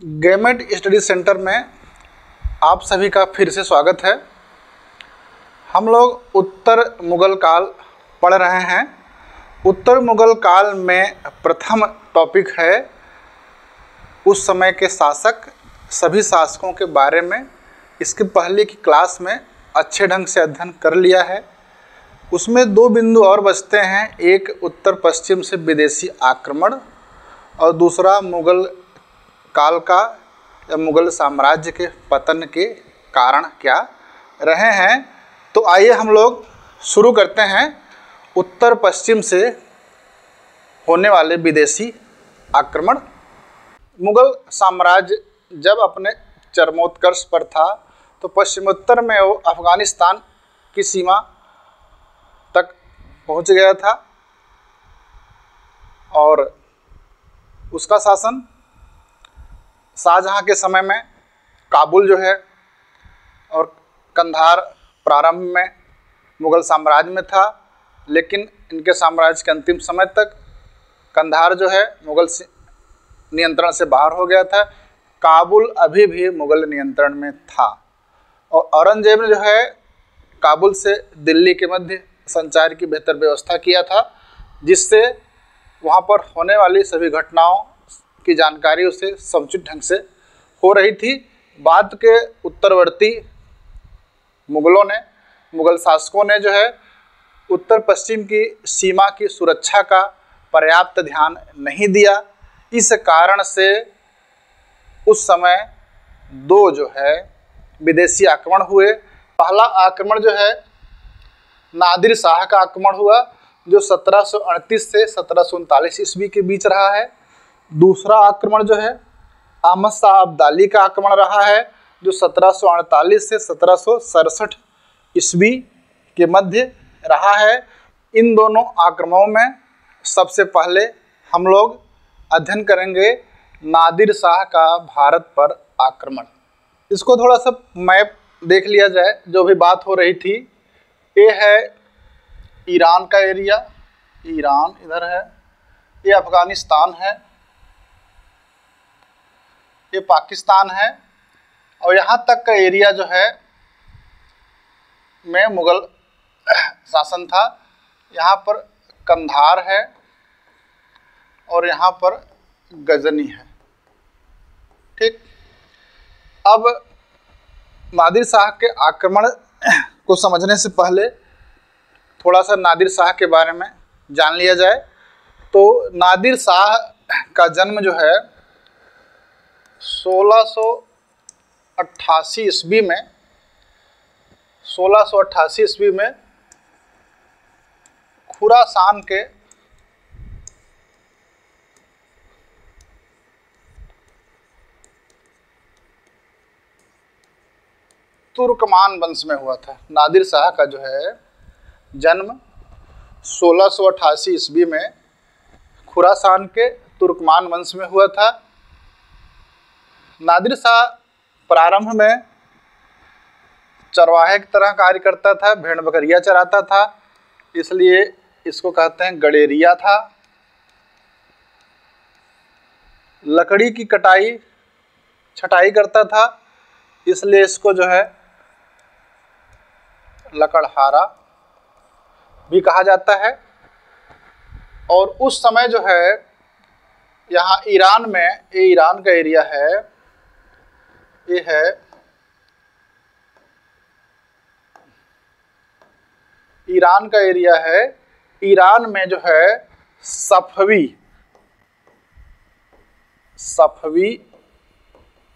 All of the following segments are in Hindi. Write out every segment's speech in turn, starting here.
गेमेट स्टडी सेंटर में आप सभी का फिर से स्वागत है। हम लोग उत्तर मुगल काल पढ़ रहे हैं। उत्तर मुगल काल में प्रथम टॉपिक है उस समय के शासक, सभी शासकों के बारे में। इसके पहले की क्लास में अच्छे ढंग से अध्ययन कर लिया है। उसमें दो बिंदु और बचते हैं, एक उत्तर पश्चिम से विदेशी आक्रमण और दूसरा मुगल काल का या मुगल साम्राज्य के पतन के कारण क्या रहे हैं। तो आइए हम लोग शुरू करते हैं उत्तर पश्चिम से होने वाले विदेशी आक्रमण। मुगल साम्राज्य जब अपने चरमोत्कर्ष पर था तो पश्चिमोत्तर में वो अफ़गानिस्तान की सीमा तक पहुंच गया था और उसका शासन शाहजहाँ के समय में काबुल जो है और कंधार प्रारंभ में मुग़ल साम्राज्य में था, लेकिन इनके साम्राज्य के अंतिम समय तक कंधार जो है मुग़ल नियंत्रण से बाहर हो गया था। काबुल अभी भी मुग़ल नियंत्रण में था और औरंगजेब ने जो है काबुल से दिल्ली के मध्य संचार की बेहतर व्यवस्था किया था, जिससे वहाँ पर होने वाली सभी घटनाओं की जानकारी उसे समुचित ढंग से हो रही थी। बाद के उत्तरवर्ती मुग़ल शासकों ने जो है उत्तर पश्चिम की सीमा की सुरक्षा का पर्याप्त ध्यान नहीं दिया। इस कारण से उस समय दो जो है विदेशी आक्रमण हुए। पहला आक्रमण जो है नादिर शाह का आक्रमण हुआ, जो 1738 से 1739 ईस्वी के बीच रहा है। दूसरा आक्रमण जो है अहमद शाह अब्दाली का आक्रमण रहा है, जो 1748 से 1767 ईस्वी के मध्य रहा है। इन दोनों आक्रमणों में सबसे पहले हम लोग अध्ययन करेंगे नादिर शाह का भारत पर आक्रमण। इसको थोड़ा सा मैप देख लिया जाए, जो भी बात हो रही थी। ये है ईरान का एरिया, ईरान इधर है, ये अफ़गानिस्तान है, ये पाकिस्तान है और यहाँ तक का एरिया जो है में मुग़ल शासन था। यहाँ पर कंधार है और यहाँ पर गजनी है। ठीक, अब नादिर शाह के आक्रमण को समझने से पहले थोड़ा सा नादिर शाह के बारे में जान लिया जाए। तो नादिर शाह का जन्म जो है 1688 ईस्वी में खुरासान के तुर्कमान वंश में हुआ था। नादिर शाह का जो है जन्म 1688 ईस्वी में खुरासान के तुर्कमान वंश में हुआ था। नादिर शाह प्रारंभ में चरवाहे की तरह कार्य करता था, भेड़ बकरियां चराता था, इसलिए इसको कहते हैं गडेरिया था। लकड़ी की छटाई करता था, इसलिए इसको जो है लकड़हारा भी कहा जाता है। और उस समय जो है यहाँ ईरान में, ये ईरान का एरिया है, ये है ईरान का एरिया है। ईरान में जो है सफवी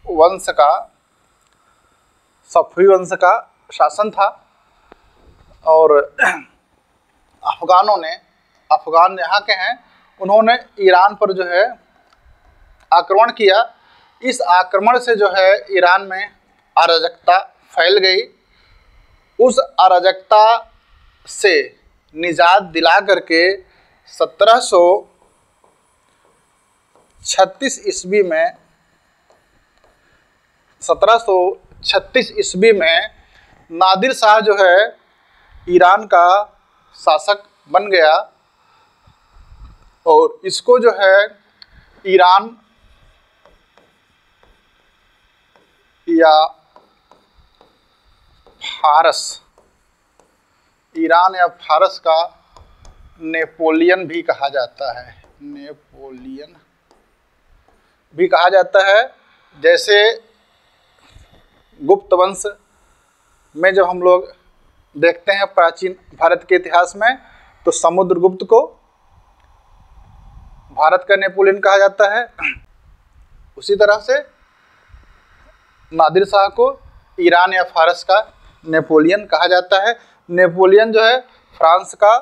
वंश का शासन था और अफगान यहाँ के हैं, उन्होंने ईरान पर जो है आक्रमण किया। इस आक्रमण से जो है ईरान में अराजकता फैल गई। उस अराजकता से निजात दिला करके 1736 ईस्वी में नादिर शाह जो है ईरान का शासक बन गया और इसको जो है ईरान या फारस, ईरान या फारस का नेपोलियन भी कहा जाता है, नेपोलियन भी कहा जाता है। जैसे गुप्त वंश में जब हम लोग देखते हैं प्राचीन भारत के इतिहास में, तो समुद्रगुप्त को भारत का नेपोलियन कहा जाता है। उसी तरह से नादिर शाह को ईरान या फारस का नेपोलियन कहा जाता है। नेपोलियन जो है फ्रांस का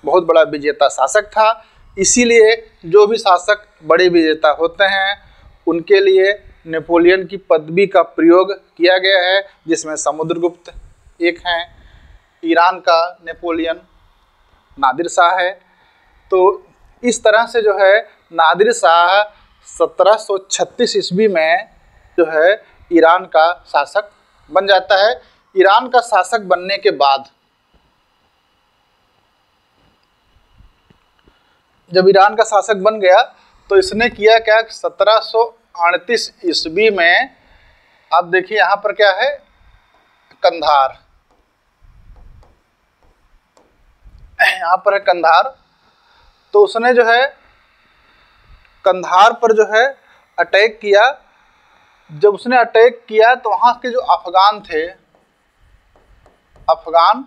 बहुत बड़ा विजेता शासक था, इसीलिए जो भी शासक बड़े विजेता होते हैं उनके लिए नेपोलियन की पदवी का प्रयोग किया गया है, जिसमें समुद्रगुप्त एक हैं, ईरान का नेपोलियन नादिर शाह है। तो इस तरह से जो है नादिर शाह 1736 ईस्वी में जो है ईरान का शासक बन जाता है। ईरान का शासक बनने के बाद जब ईरान का शासक बन गया तो इसने किया क्या, 1738 ईस्वी में, आप देखिए यहाँ पर क्या है, कंधार, यहाँ पर है कंधार। तो उसने जो है कंधार पर जो है अटैक किया। जब उसने अटैक किया तो वहाँ के जो अफगान थे, अफगान,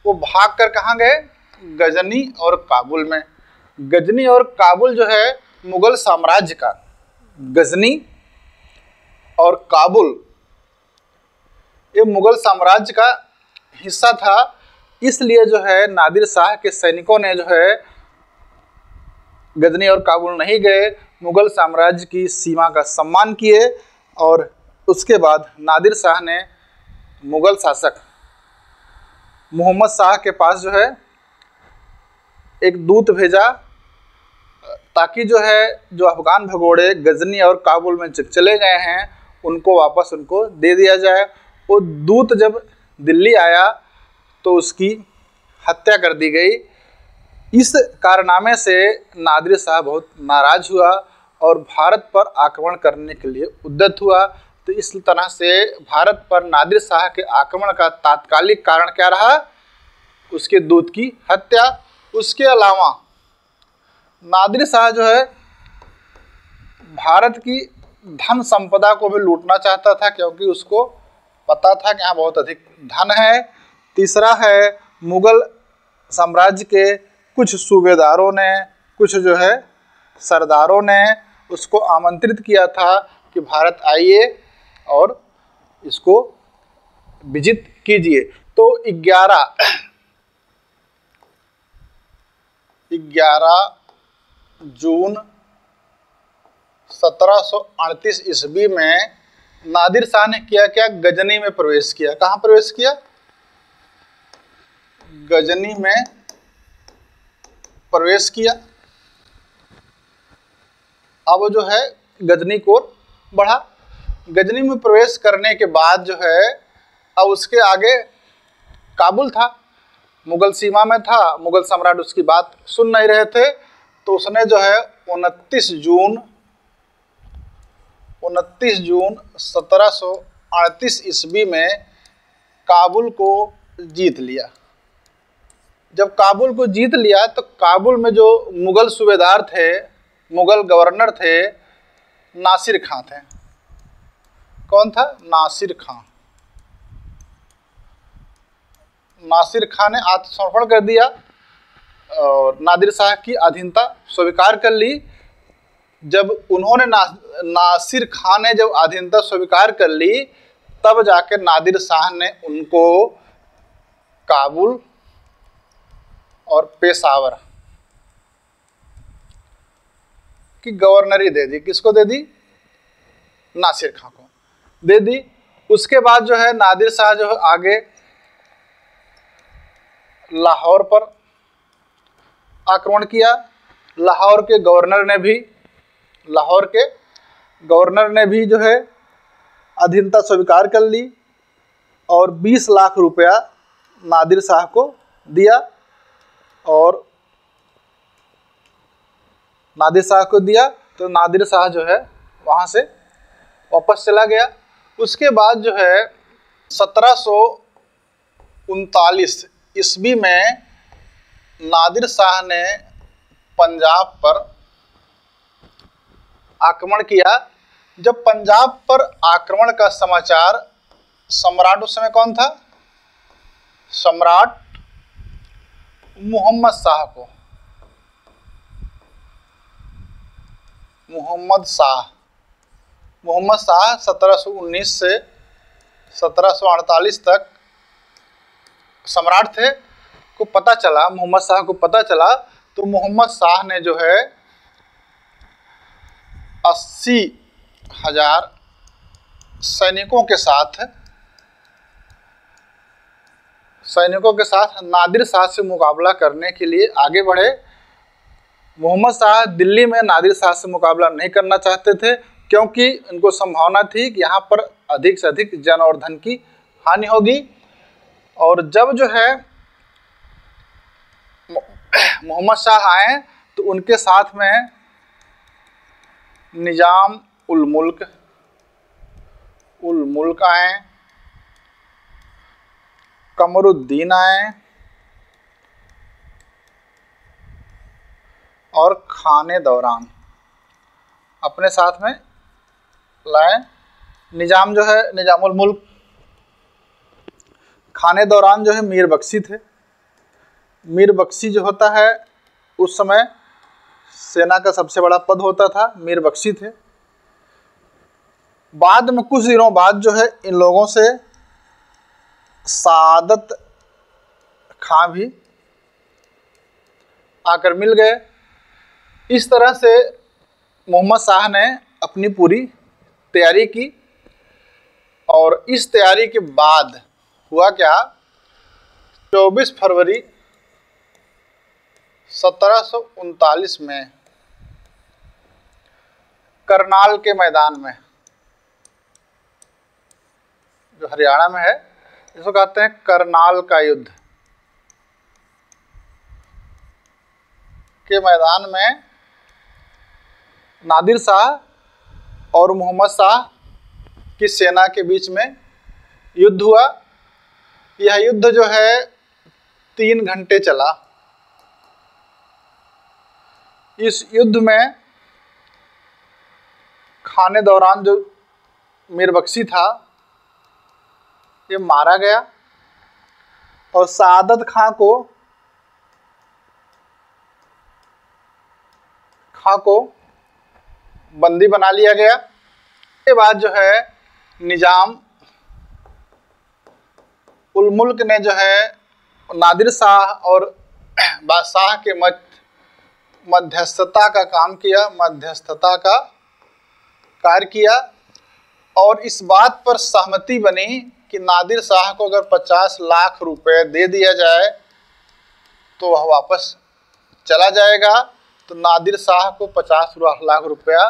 वो भाग कर कहाँ गए, गजनी और काबुल में। गजनी और काबुल जो है मुगल साम्राज्य का, गजनी और काबुल ये मुगल साम्राज्य का हिस्सा था। इसलिए जो है नादिर शाह के सैनिकों ने जो है गजनी और काबुल नहीं गए, मुगल साम्राज्य की सीमा का सम्मान किए। और उसके बाद नादिर शाह ने मुगल शासक मोहम्मद शाह के पास जो है एक दूत भेजा, ताकि जो है जो अफगान भगोड़े गजनी और काबुल में चले गए हैं उनको वापस उनको दे दिया जाए। वो दूत जब दिल्ली आया तो उसकी हत्या कर दी गई। इस कारनामे से नादिर शाह बहुत नाराज हुआ और भारत पर आक्रमण करने के लिए उद्यत हुआ। तो इस तरह से भारत पर नादिर शाह के आक्रमण का तात्कालिक कारण क्या रहा, उसके दूत की हत्या। उसके अलावा नादिर शाह जो है भारत की धन संपदा को भी लूटना चाहता था, क्योंकि उसको पता था कि यहाँ बहुत अधिक धन है। तीसरा है, मुगल साम्राज्य के कुछ सूबेदारों ने, कुछ जो है सरदारों ने उसको आमंत्रित किया था कि भारत आइए और इसको विजित कीजिए। तो 11 जून 1738 ईस्वी में नादिर शाह ने किया क्या, गजनी में प्रवेश किया। कहाँ प्रवेश किया, गजनी में प्रवेश किया। अब जो है गजनी को बढ़ा। गजनी में प्रवेश करने के बाद जो है अब उसके आगे काबुल था, मुगल सीमा में था, मुगल सम्राट उसकी बात सुन नहीं रहे थे। तो उसने जो है 29 जून 1738 ईस्वी में काबुल को जीत लिया। जब काबुल को जीत लिया तो काबुल में जो मुगल सूबेदार थे, मुगल गवर्नर थे, नासिर खां थे। कौन था, नासिर खां। नासिर खां ने आत्मसमर्पण कर दिया और नादिर शाह की अधीनता स्वीकार कर ली। जब उन्होंने नासिर खां ने जब अधीनता स्वीकार कर ली, तब जाके नादिर शाह ने उनको काबुल और पेशावर की गवर्नरी दे दी। किसको दे दी, नासिर खां को दे दी। उसके बाद जो है नादिर शाह जो है आगे लाहौर पर आक्रमण किया। लाहौर के गवर्नर ने भी जो है अधीनता स्वीकार कर ली और 20 लाख रुपया नादिर शाह को दिया। और नादिर शाह को दिया तो नादिर शाह जो है वहाँ से वापस चला गया। उसके बाद जो है 1739 ईस्वी में नादिर शाह ने पंजाब पर आक्रमण किया। जब पंजाब पर आक्रमण का समाचार, सम्राट उस समय कौन था? सम्राट मोहम्मद शाह को, मोहम्मद शाह 1719 से 1748 तक सम्राट थे, को पता चला, मोहम्मद शाह को पता चला, तो मोहम्मद शाह ने जो है 80,000 सैनिकों के साथ नादिर शाह से मुकाबला करने के लिए आगे बढ़े। मोहम्मद शाह दिल्ली में नादिर शाह से मुकाबला नहीं करना चाहते थे, क्योंकि उनको संभावना थी कि यहाँ पर अधिक से अधिक जन और धन की हानि होगी। और जब जो है मोहम्मद शाह आए तो उनके साथ में निजाम उल मुल्क आए, कमरुद्दीन आए और खाने दौरान अपने साथ में लाए। निजाम जो है निजामुल मुल्क, खाने दौरान जो है मीर बख्शी थे। मीर बख्शी जो होता है उस समय सेना का सबसे बड़ा पद होता था, मीर बख्शी थे। बाद में कुछ दिनों बाद जो है इन लोगों से सादत खां भी आकर मिल गए। इस तरह से मोहम्मद शाह ने अपनी पूरी तैयारी की। और इस तैयारी के बाद हुआ क्या, 24 फरवरी 1739 में करनाल के मैदान में, जो हरियाणा में है, इसको कहते हैं करनाल का युद्ध, के मैदान में नादिर शाह और मोहम्मद शाह की सेना के बीच में युद्ध हुआ। यह युद्ध जो है 3 घंटे चला। इस युद्ध में खाने दौरान जो मीर बख्शी था ये मारा गया और सादत खां को बंदी बना लिया गया। इसके बाद जो है निजाम उल मुल्क ने जो है नादिर शाह और बादशाह के मध्यस्थता का काम किया, मध्यस्थता का कार्य किया। और इस बात पर सहमति बनी कि नादिर शाह को अगर 50 लाख रुपए दे दिया जाए तो वह वापस चला जाएगा। तो नादिर शाह को 50 लाख रुपया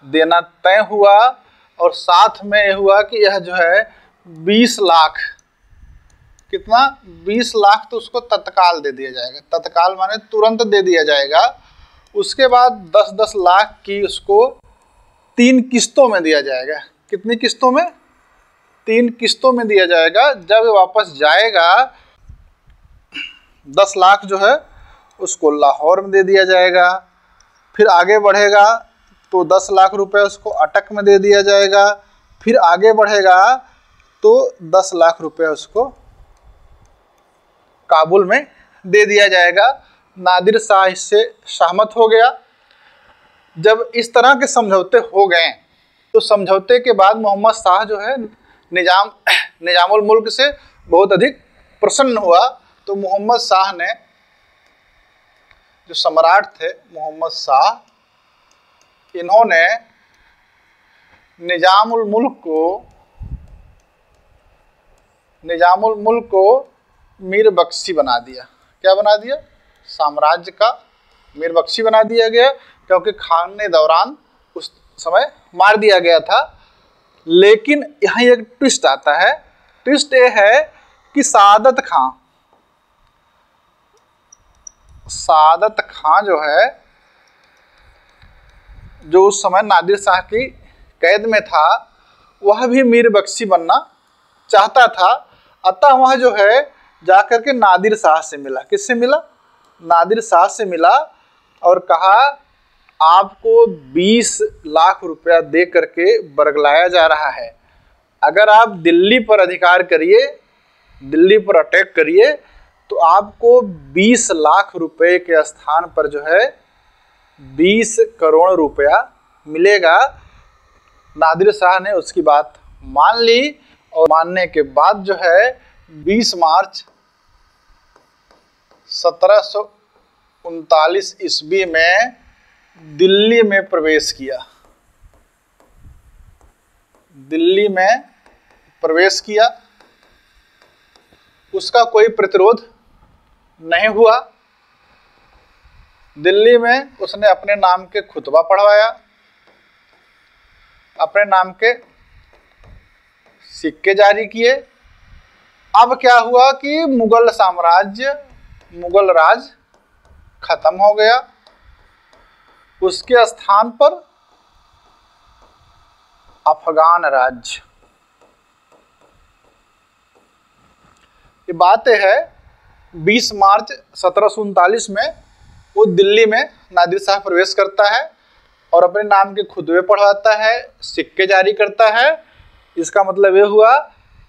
देना तय हुआ। और साथ में यह हुआ कि यह जो है 20 लाख, कितना, 20 लाख तो उसको तत्काल दे दिया जाएगा। तत्काल माने तुरंत दे दिया जाएगा। उसके बाद 10-10 लाख की उसको 3 किस्तों में दिया जाएगा। कितनी किस्तों में? 3 किस्तों में दिया जाएगा। जब वापस जाएगा 10 लाख जो है उसको लाहौर में दे दिया जाएगा। फिर आगे बढ़ेगा तो 10 लाख रुपए उसको अटक में दे दिया जाएगा। फिर आगे बढ़ेगा तो 10 लाख रुपए उसको काबुल में दे दिया जाएगा। नादिर शाह इससे सहमत हो गया। जब इस तरह के समझौते हो गए तो समझौते के बाद मोहम्मद शाह जो है निजामुल मुल्क से बहुत अधिक प्रसन्न हुआ। तो मोहम्मद शाह ने, जो सम्राट थे मोहम्मद शाह, इन्होंने निजामुल मुल्क को मीर बख्शी बना दिया। क्या बना दिया? साम्राज्य का मीर बख्शी बना दिया गया, क्योंकि खाने दौरान उस समय मार दिया गया था। लेकिन यहाँ एक ट्विस्ट आता है। ट्विस्ट ये है कि सादत खां जो है, जो उस समय नादिर शाह की कैद में था, वह भी मीर बख्शी बनना चाहता था। अतः वह जो है जाकर के नादिर शाह से मिला। किससे मिला? नादिर शाह से मिला और कहा आपको 20 लाख रुपया दे करके बरगलाया जा रहा है, अगर आप दिल्ली पर अधिकार करिए, दिल्ली पर अटैक करिए, तो आपको 20 लाख रुपए के स्थान पर जो है 20 करोड़ रुपया मिलेगा। नादिर शाह ने उसकी बात मान ली और मानने के बाद जो है 20 मार्च 1739 ईस्वी में दिल्ली में प्रवेश किया। दिल्ली में प्रवेश किया, उसका कोई प्रतिरोध नहीं हुआ। दिल्ली में उसने अपने नाम के खुतबा पढ़वाया, अपने नाम के सिक्के जारी किए। अब क्या हुआ कि मुगल साम्राज्य, मुगल राज खत्म हो गया। उसके स्थान पर अफगान राज्य। ये बात है 20 मार्च 1739 में वो दिल्ली में नादिर शाह प्रवेश करता है और अपने नाम के खुतबे पढ़वाता है, सिक्के जारी करता है। इसका मतलब ये हुआ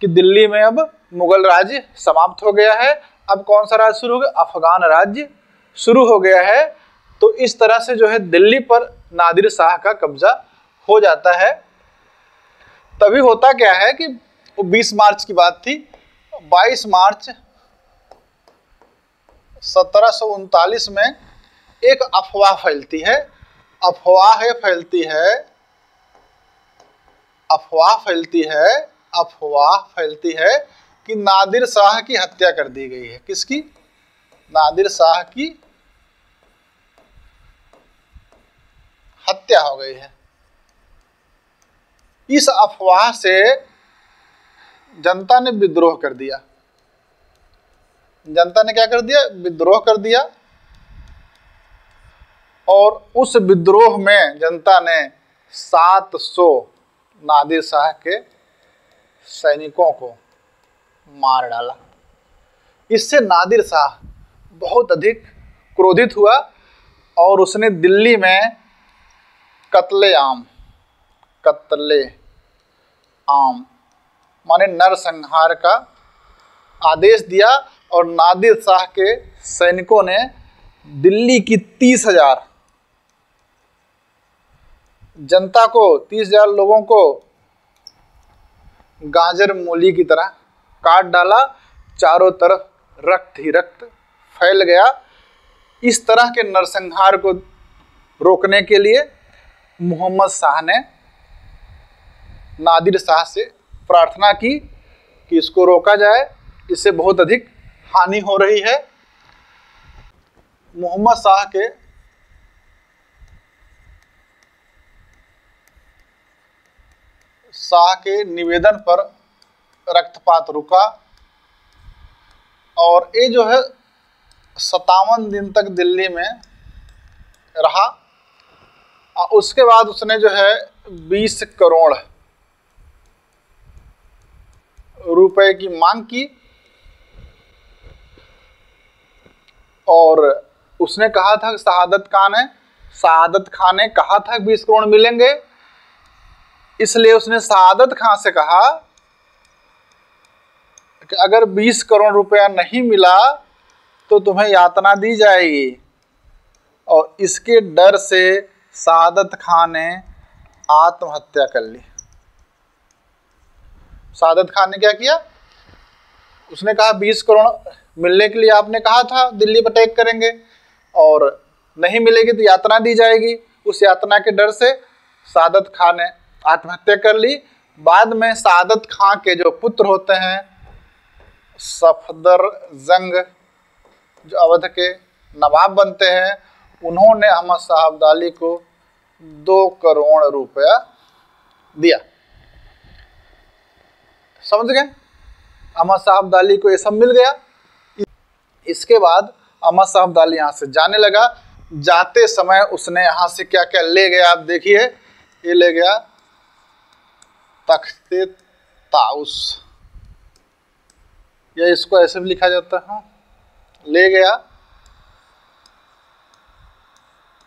कि दिल्ली में अब मुगल राज्य समाप्त हो गया है। अब कौन सा राज्य शुरू हो गया? अफगान राज्य शुरू हो गया है। तो इस तरह से जो है दिल्ली पर नादिर शाह का कब्जा हो जाता है। तभी होता क्या है कि वो 20 मार्च की बात थी, 22 मार्च 1739 में एक अफवाह फैलती है। अफवाह फैलती है कि नादिर शाह की हत्या कर दी गई है। किसकी? नादिर शाह की हत्या हो गई है। इस अफवाह से जनता ने विद्रोह कर दिया। जनता ने क्या कर दिया? विद्रोह कर दिया। और उस विद्रोह में जनता ने 700 नादिर शाह के सैनिकों को मार डाला। इससे नादिर शाह बहुत अधिक क्रोधित हुआ और उसने दिल्ली में कत्ले-आम माने नरसंहार का आदेश दिया और नादिर शाह के सैनिकों ने दिल्ली की 30,000 जनता को, 30,000 लोगों को गाजर मूली की तरह काट डाला। चारों तरफ रक्त ही रक्त फैल गया। इस तरह के नरसंहार को रोकने के लिए मोहम्मद शाह ने नादिर शाह से प्रार्थना की कि इसको रोका जाए, इससे बहुत अधिक हानि हो रही है। मोहम्मद शाह के निवेदन पर रक्तपात रुका और ये जो है 57 दिन तक दिल्ली में रहा। और उसके बाद उसने जो है 20 करोड़ रुपए की मांग की और उसने कहा था शहादत खान ने कहा था 20 करोड़ मिलेंगे। इसलिए उसने शहादत खान से कहा कि अगर 20 करोड़ रुपया नहीं मिला तो तुम्हें यातना दी जाएगी। और इसके डर से शहादत खान ने आत्महत्या कर ली। शहादत खान ने क्या किया? उसने कहा 20 करोड़ मिलने के लिए आपने कहा था दिल्ली पर अटैक करेंगे और नहीं मिलेगी तो यातना दी जाएगी। उस यातना के डर से शहादत खान ने आत्महत्या कर ली। बाद में शहादत खान के जो पुत्र होते हैं सफदर जंग, जो अवध के नवाब बनते हैं, उन्होंने अहमद शाह अब्दाली को 2 करोड़ रुपया दिया। समझ गए? अहमद शाह अब्दाली को ये सब मिल गया। इसके बाद अहमद शाह अब्दाली यहाँ से जाने लगा। जाते समय उसने यहाँ से क्या क्या ले गया आप देखिए। ये ले गया तख्ते ताउस, या इसको ऐसे भी लिखा जाता है, ले गया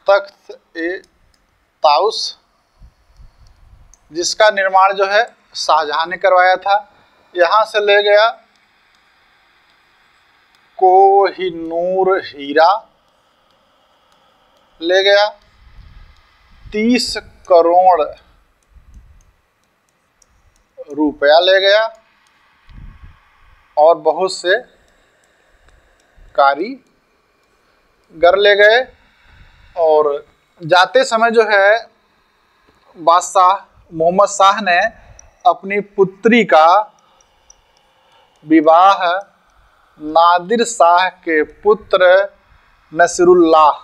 तख्त ए ताउस, जिसका निर्माण जो है शाहजहां ने करवाया था। यहां से ले गया कोहिनूर हीरा, ले गया 30 करोड़ रुपया ले गया, और बहुत से कारीगर ले गए। और जाते समय जो है बादशाह मोहम्मद शाह ने अपनी पुत्री का विवाह नादिर शाह के पुत्र नसीरुल्लाह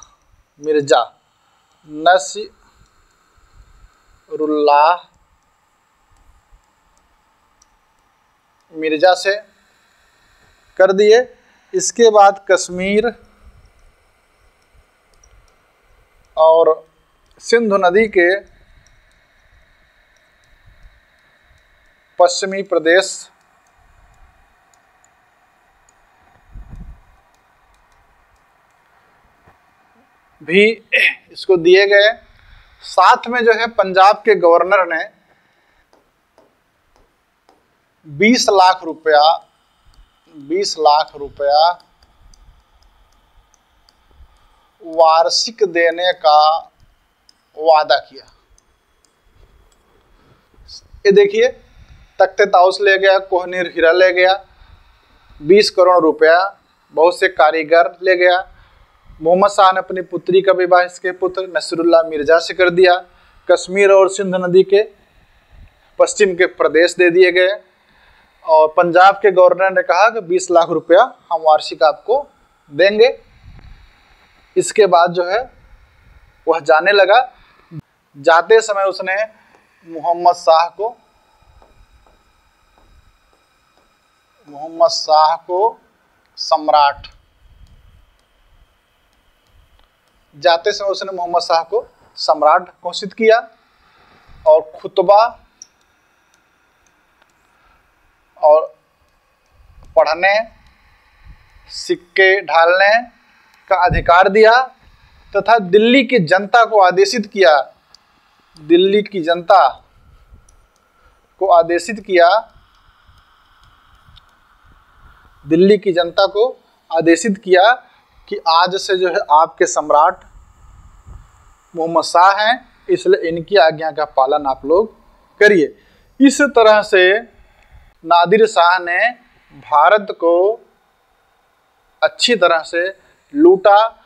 मिर्जा से कर दिए। इसके बाद कश्मीर और सिंधु नदी के पश्चिमी प्रदेश भी इसको दिए गए। साथ में जो है पंजाब के गवर्नर ने 20 लाख रुपया वार्षिक देने का वादा किया। ये देखिए, तख्ते ताउस ले गया, कोहिनूर हीरा ले गया, 20 करोड़ रुपया, बहुत से कारीगर ले गया। मोहम्मद शाह ने अपनी पुत्री का विवाह इसके पुत्र नसीरुल्लाह मिर्जा से कर दिया। कश्मीर और सिंध नदी के पश्चिम के प्रदेश दे दिए गए, और पंजाब के गवर्नर ने कहा कि 20 लाख रुपया हम वार्षिक आपको देंगे। इसके बाद जो है वह जाने लगा। जाते समय उसने मोहम्मद शाह को सम्राट, जाते समय उसने मोहम्मद शाह को सम्राट घोषित किया, और खुतबा और पढ़ने, सिक्के ढालने का अधिकार दिया, तथा दिल्ली की जनता को आदेशित किया, दिल्ली की जनता को आदेशित किया कि आज से जो है आपके सम्राट मोहम्मद शाह हैं, इसलिए इनकी आज्ञा का पालन आप लोग करिए। इस तरह से नादिर शाह ने भारत को अच्छी तरह से लूटा।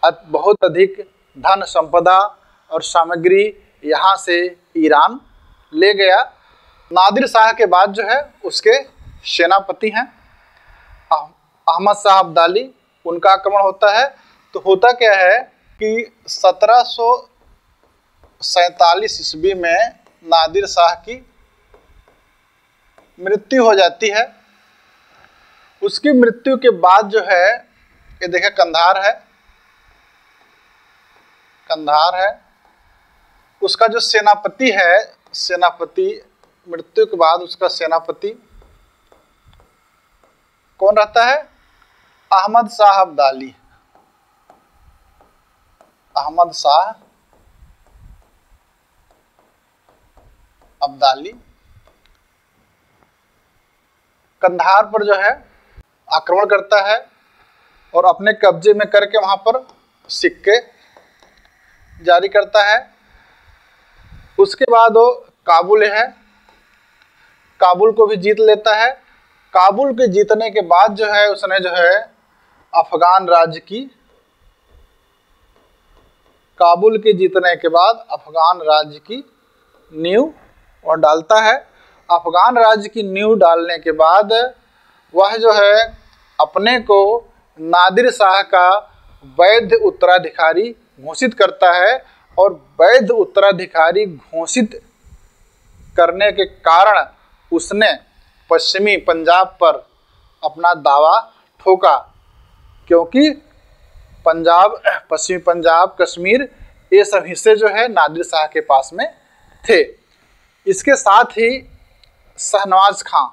बहुत अधिक धन संपदा और सामग्री यहाँ से ईरान ले गया। नादिर शाह के बाद जो है उसके सेनापति हैं अहमद शाह अब्दाली, उनका आक्रमण होता है। तो होता क्या है कि 1747 ईस्वी में नादिर शाह की मृत्यु हो जाती है। उसकी मृत्यु के बाद जो है, ये देखें कंधार है, उसका जो सेनापति है, मृत्यु के बाद उसका सेनापति कौन रहता है? अहमद शाह अब्दाली कंधार पर जो है आक्रमण करता है, और अपने कब्जे में करके वहां पर सिक्के जारी करता है। उसके बाद वो काबुल को भी जीत लेता है। काबुल के जीतने के बाद जो है उसने जो है काबुल के जीतने के बाद अफगान राज्य की नींव और डालता है। अफगान राज्य की नींव डालने के बाद वह जो है अपने को नादिर शाह का वैध उत्तराधिकारी घोषित करता है, और वैध उत्तराधिकारी घोषित करने के कारण उसने पश्चिमी पंजाब पर अपना दावा ठोका, क्योंकि पश्चिमी पंजाब, कश्मीर, ये सब हिस्से जो है नादिर शाह के पास में थे। इसके साथ ही शहनवाज खां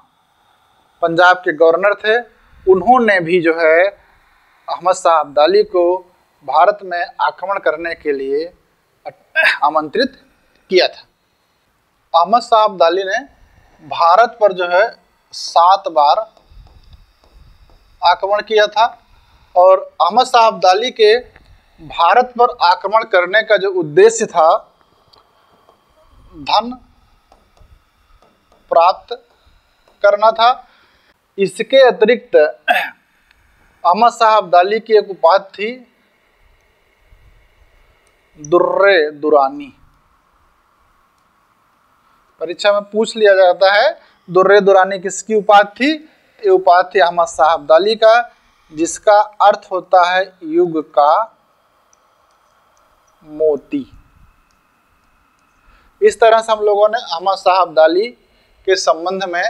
पंजाब के गवर्नर थे, उन्होंने भी जो है अहमद शाह अब्दाली को भारत में आक्रमण करने के लिए आमंत्रित किया था। अहमद शाह अब्दाली ने भारत पर जो है 7 बार आक्रमण किया था और अहमद शाह अब्दाली के भारत पर आक्रमण करने का जो उद्देश्य था, धन प्राप्त करना था। इसके अतिरिक्त अहमद शाह अब्दाली की एक उपाधि थी दुर्रे दुरानी। परीक्षा में पूछ लिया जाता है दुर्रे दुरानी किसकी उपाधि थी। ये उपाधि थी अहमद शाह अब्दाली का, जिसका अर्थ होता है युग का मोती। इस तरह से हम लोगों ने अहमद शाह अब्दाली के संबंध में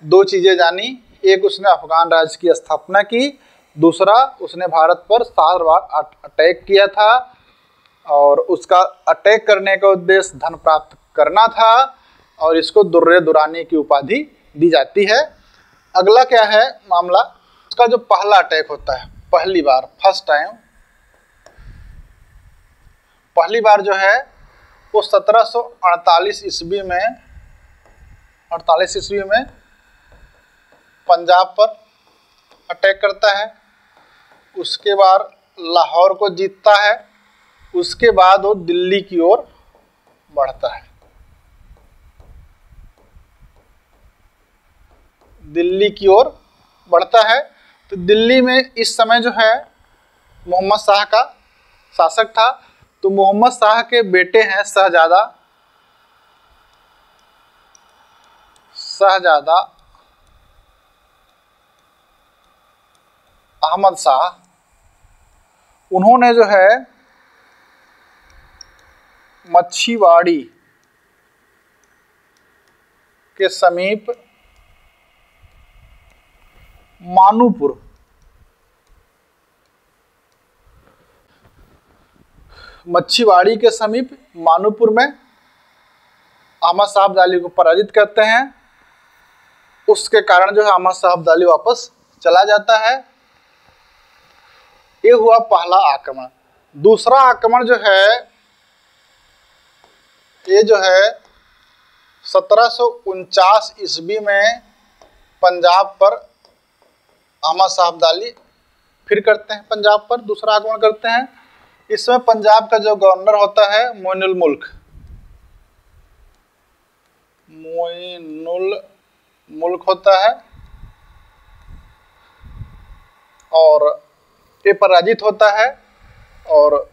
2 चीजें जानी। एक, उसने अफगान राज्य की स्थापना की, दूसरा उसने भारत पर 7 बार अटैक किया था और उसका अटैक करने का उद्देश्य धन प्राप्त करना था और इसको दुर्रे दुरानी की उपाधि दी जाती है। अगला क्या है मामला, उसका जो पहला अटैक होता है, पहली बार, फर्स्ट टाइम, पहली बार जो है वो 1748 ईस्वी में, 48 ईस्वी में पंजाब पर अटैक करता है। उसके बाद लाहौर को जीतता है। उसके बाद वो दिल्ली की ओर बढ़ता है। दिल्ली की ओर बढ़ता है तो दिल्ली में इस समय जो है मोहम्मद शाह का शासक था। तो मोहम्मद शाह के बेटे हैं शहजादा अहमद शाह। उन्होंने जो है मच्छीवाड़ी के समीप मानूपुर, मच्छीवाड़ी के समीप मानूपुर में अहमद शाह अब्दाली को पराजित करते हैं। उसके कारण जो है अहमद शाह अब्दाली वापस चला जाता है। ये हुआ पहला आक्रमण। दूसरा आक्रमण जो है ये जो है 1749 ईस्वी में पंजाब पर अहमद शाह अब्दाली फिर करते हैं, पंजाब पर दूसरा आक्रमण करते हैं। इसमें पंजाब का जो गवर्नर होता है मोइनुल मुल्क होता है और ये पराजित होता है और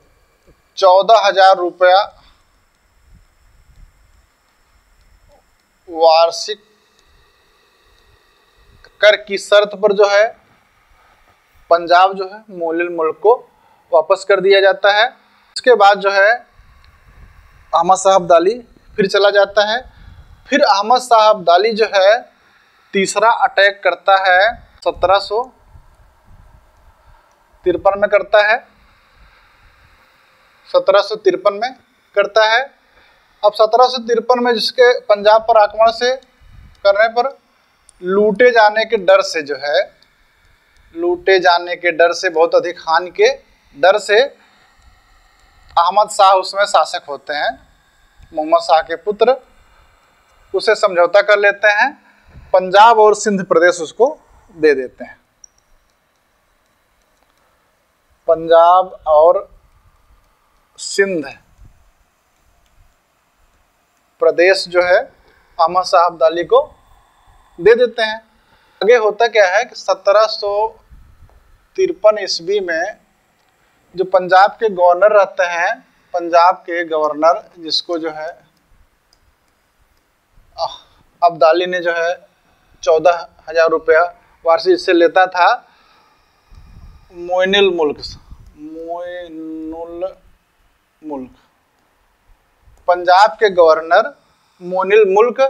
14,000 रुपया वार्षिक कर की शर्त पर जो है पंजाब जो है मोइनुल मुल्क को वापस कर दिया जाता है। उसके बाद जो है अहमद शाह अब्दाली फिर चला जाता है। फिर अहमद शाह अब्दाली जो है तीसरा अटैक करता है 1753 में करता है, 1753 में करता है। अब 1753 में जिसके पंजाब पर आक्रमण से करने पर लूटे जाने के डर से जो है, लूटे जाने के डर से, बहुत अधिक हानि के डर से अहमद शाह उसमें शासक होते हैं, मोहम्मद शाह के पुत्र, उसे समझौता कर लेते हैं, पंजाब और सिंध प्रदेश उसको दे देते हैं। पंजाब और सिंध प्रदेश जो है अहमद शाह अब्दाली को दे देते हैं। आगे होता क्या है कि 1753 ईस्वी में जो पंजाब के गवर्नर रहते हैं, पंजाब के गवर्नर जिसको जो है अब्दाली ने जो है 14,000 रुपया वार्षिक इससे लेता था, मोइनुल मुल्क, पंजाब के गवर्नर मोइनुल मुल्क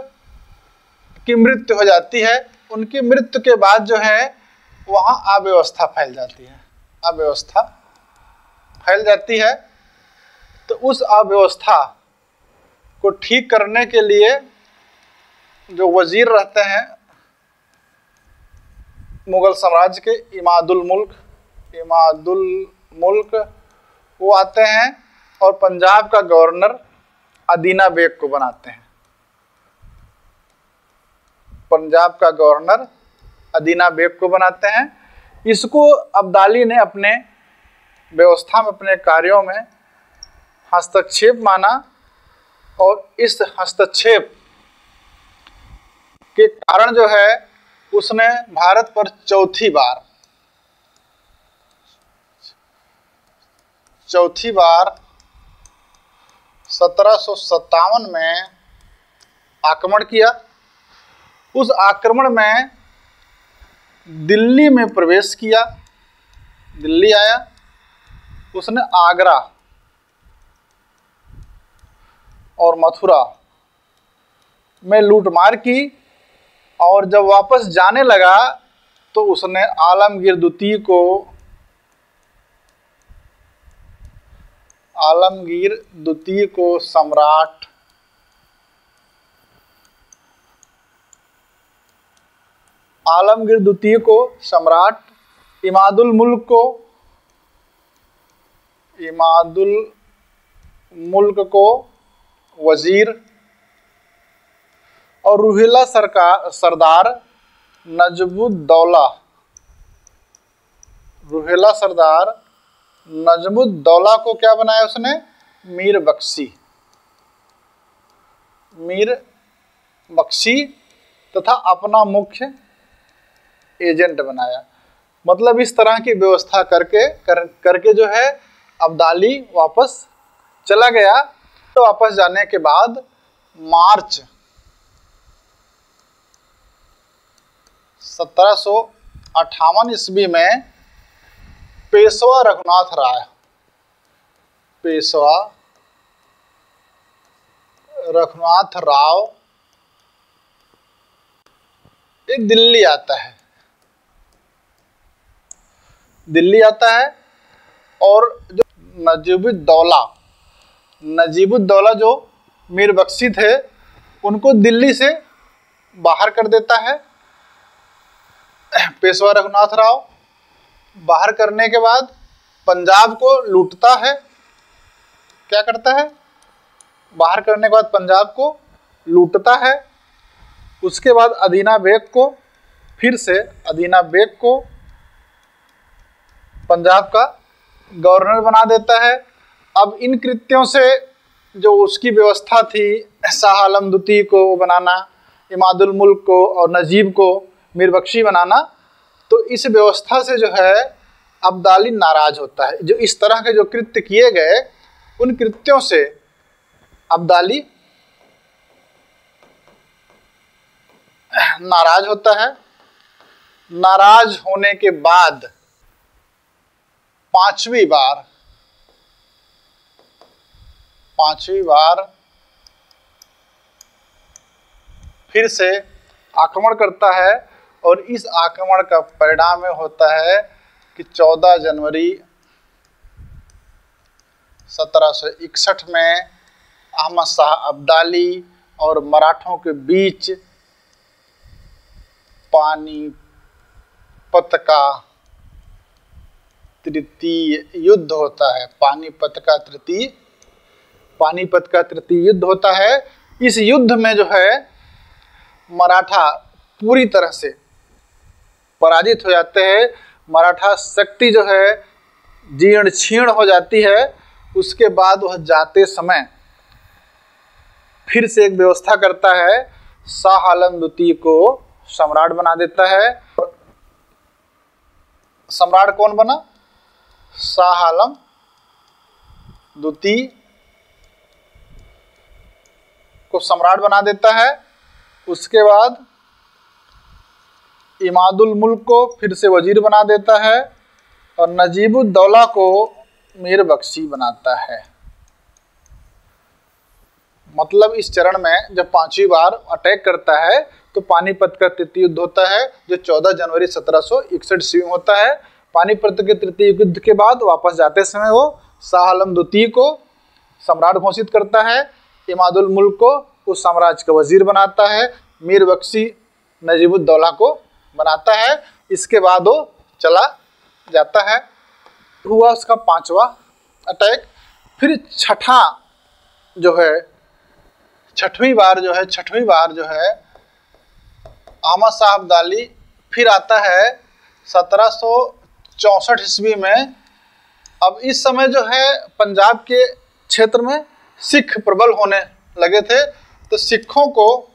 की मृत्यु हो जाती है। उनकी मृत्यु के बाद जो है वहाँ अव्यवस्था फैल जाती है, अव्यवस्था फैल जाती है। तो उस अव्यवस्था को ठीक करने के लिए जो वजीर रहते हैं मुगल साम्राज्य के, इमादुल मुल्क वो आते हैं और पंजाब का गवर्नर अदीना बेग को बनाते हैं। पंजाब का गवर्नर अदीना बेग को बनाते हैं। इसको अब्दाली ने अपने व्यवस्था में, अपने कार्यों में हस्तक्षेप माना और इस हस्तक्षेप के कारण जो है उसने भारत पर चौथी बार 1757 में आक्रमण किया। उस आक्रमण में दिल्ली में प्रवेश किया, दिल्ली आया, उसने आगरा और मथुरा में लूटमार की और जब वापस जाने लगा तो उसने आलमगीर द्वितीय को सम्राट इमादुल मुल्क को वजीर और रूहिला सरदार नजमुद्दौला को क्या बनाया उसने? मीर बख्शी तथा अपना मुख्य एजेंट बनाया। मतलब इस तरह की व्यवस्था करके जो है अब्दाली वापस चला गया। तो वापस जाने के बाद मार्च 1758 ईस्वी में पेशवा रघुनाथ राव दिल्ली आता है और जो नजीबुद्दौला जो मीर बख्शी थे उनको दिल्ली से बाहर कर देता है। पेशवा रघुनाथ राव बाहर करने के बाद पंजाब को लूटता है। क्या करता है? बाहर करने के बाद पंजाब को लूटता है। उसके बाद अदीना बेग को पंजाब का गवर्नर बना देता है। अब इन कृत्यों से जो उसकी व्यवस्था थी, शाह आलम द्वितीय को बनाना, इमादुल मुल्क को और नजीब को मीर बख्शी बनाना, तो इस व्यवस्था से जो है अब्दाली नाराज होता है। जो इस तरह के जो कृत्य किए गए उन कृत्यों से अब्दाली नाराज होता है। नाराज होने के बाद पांचवी बार फिर से आक्रमण करता है और इस आक्रमण का परिणाम होता है कि 14 जनवरी 1761 में अहमद शाह अब्दाली और मराठों के बीच पानीपत का तृतीय युद्ध होता है। पानीपत का तृतीय युद्ध होता है। इस युद्ध में जो है मराठा पूरी तरह से पराजित हो जाते हैं। मराठा शक्ति जो है जीर्ण क्षीण हो जाती है। उसके बाद वह जाते समय फिर से एक व्यवस्था करता है, शाह आलम द्वितीय को सम्राट बना देता है। सम्राट कौन बना? शाह आलम द्वितीय को सम्राट बना देता है। उसके बाद इमादुल मुल्क को फिर से वजीर बना देता है और नजीबुद्दौला को मीर बख्शी बनाता है। मतलब इस चरण में जब पांचवी बार अटैक करता है तो पानीपत का तृतीय युद्ध होता है जो 14 जनवरी 1761 ईस्वी में होता है। पानीपत के तृतीय युद्ध के बाद वापस जाते समय वो शाह आलम द्वितीय को सम्राट घोषित करता है इमादुल मुल्क को उस साम्राज्य का वजीर बनाता है, मीर बख्शी नजीबुद्दौला को बनाता है। इसके बाद वो चला जाता है। हुआ उसका 5वां अटैक। फिर छठवीं बार जो है अहमद शाह अब्दाली फिर आता है 1764 ईस्वी में। अब इस समय जो है पंजाब के क्षेत्र में सिख प्रबल होने लगे थे, तो सिखों को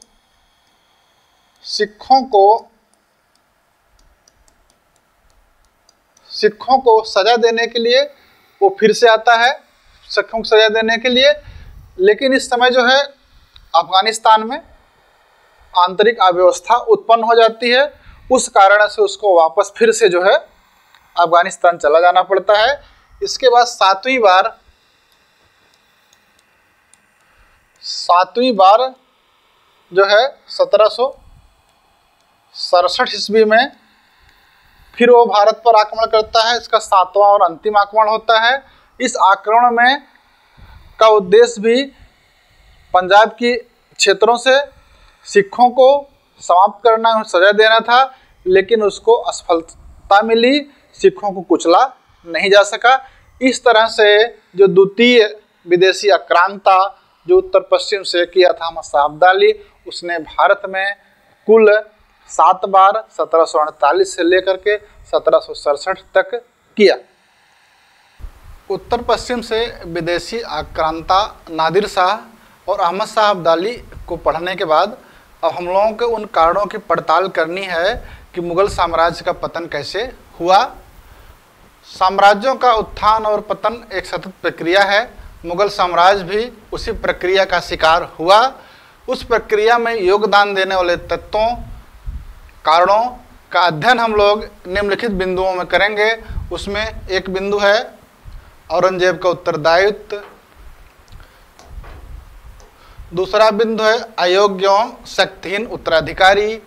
सजा देने के लिए वो फिर से आता है, सिखों को सजा देने के लिए। लेकिन इस समय जो है अफगानिस्तान में आंतरिक अव्यवस्था उत्पन्न हो जाती है, उस कारण से उसको वापस फिर से जो है अफगानिस्तान चला जाना पड़ता है। इसके बाद सातवीं बार जो है 1767 ईस्वी में फिर वो भारत पर आक्रमण करता है। इसका 7वां और अंतिम आक्रमण होता है। इस आक्रमण में का उद्देश्य भी पंजाब की क्षेत्रों से सिखों को समाप्त करना, सजा देना था, लेकिन उसको असफलता मिली, सिखों को कुचला नहीं जा सका। इस तरह से जो द्वितीय विदेशी आक्रांता जो उत्तर पश्चिम से किया था अहमद शाह अब्दाली, उसने भारत में कुल 7 बार 1748 से लेकर के 1767 तक किया। उत्तर पश्चिम से विदेशी आक्रांता नादिर शाह और अहमद शाह अब्दाली को पढ़ने के बाद अब हम लोगों को उन कारणों की पड़ताल करनी है कि मुग़ल साम्राज्य का पतन कैसे हुआ। साम्राज्यों का उत्थान और पतन एक सतत प्रक्रिया है। मुग़ल साम्राज्य भी उसी प्रक्रिया का शिकार हुआ। उस प्रक्रिया में योगदान देने वाले तत्वों, कारणों का अध्ययन हम लोग निम्नलिखित बिंदुओं में करेंगे। उसमें एक बिंदु है औरंगजेब का उत्तरदायित्व, दूसरा बिंदु है अयोग्य एवं शक्तिहीन उत्तराधिकारी,